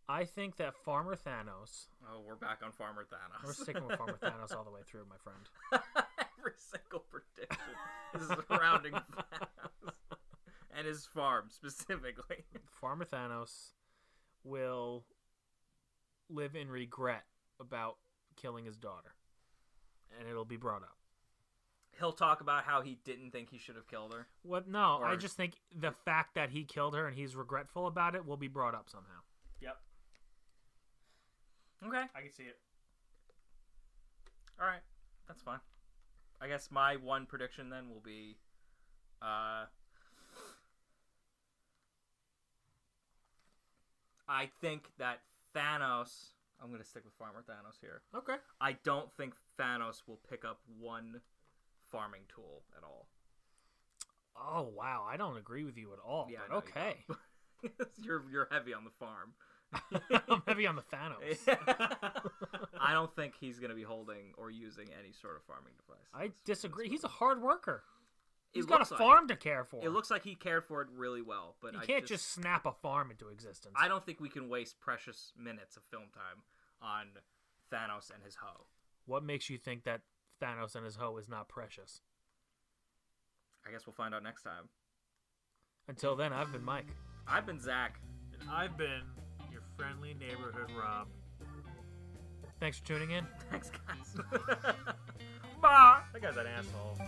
I think that Farmer Thanos. Oh, we're back on Farmer Thanos. We're sticking with Farmer Thanos all the way through, my friend. Every single prediction is surrounding Thanos and his farm specifically. Farmer Thanos will live in regret about killing his daughter, and it'll be brought up. He'll talk about how he didn't think he should have killed her. What? No, I Or- just think the fact that he killed her and he's regretful about it will be brought up somehow. Yep. Okay. I can see it. All right. That's fine. I guess my one prediction then will be I think that Thanos, I'm going to stick with Farmer Thanos here. Okay. I don't think Thanos will pick up one farming tool at all. Oh wow, I don't agree with you at all. Yeah, I but know you okay. don't. You're heavy on the farm. I'm heavy on the Thanos. I don't think he's going to be holding or using any sort of farming device. I disagree. He's a hard worker. It He's got a looks like farm to care for. It looks like he cared for it really well, but you I can't just snap a farm into existence. I don't think we can waste precious minutes of film time on Thanos and his hoe. What makes you think that Thanos and his hoe is not precious? I guess we'll find out next time. Until then, I've been Mike. I've been Zach. And I've been your friendly neighborhood Rob. Thanks for tuning in. Thanks, guys. Bah! That guy's an asshole.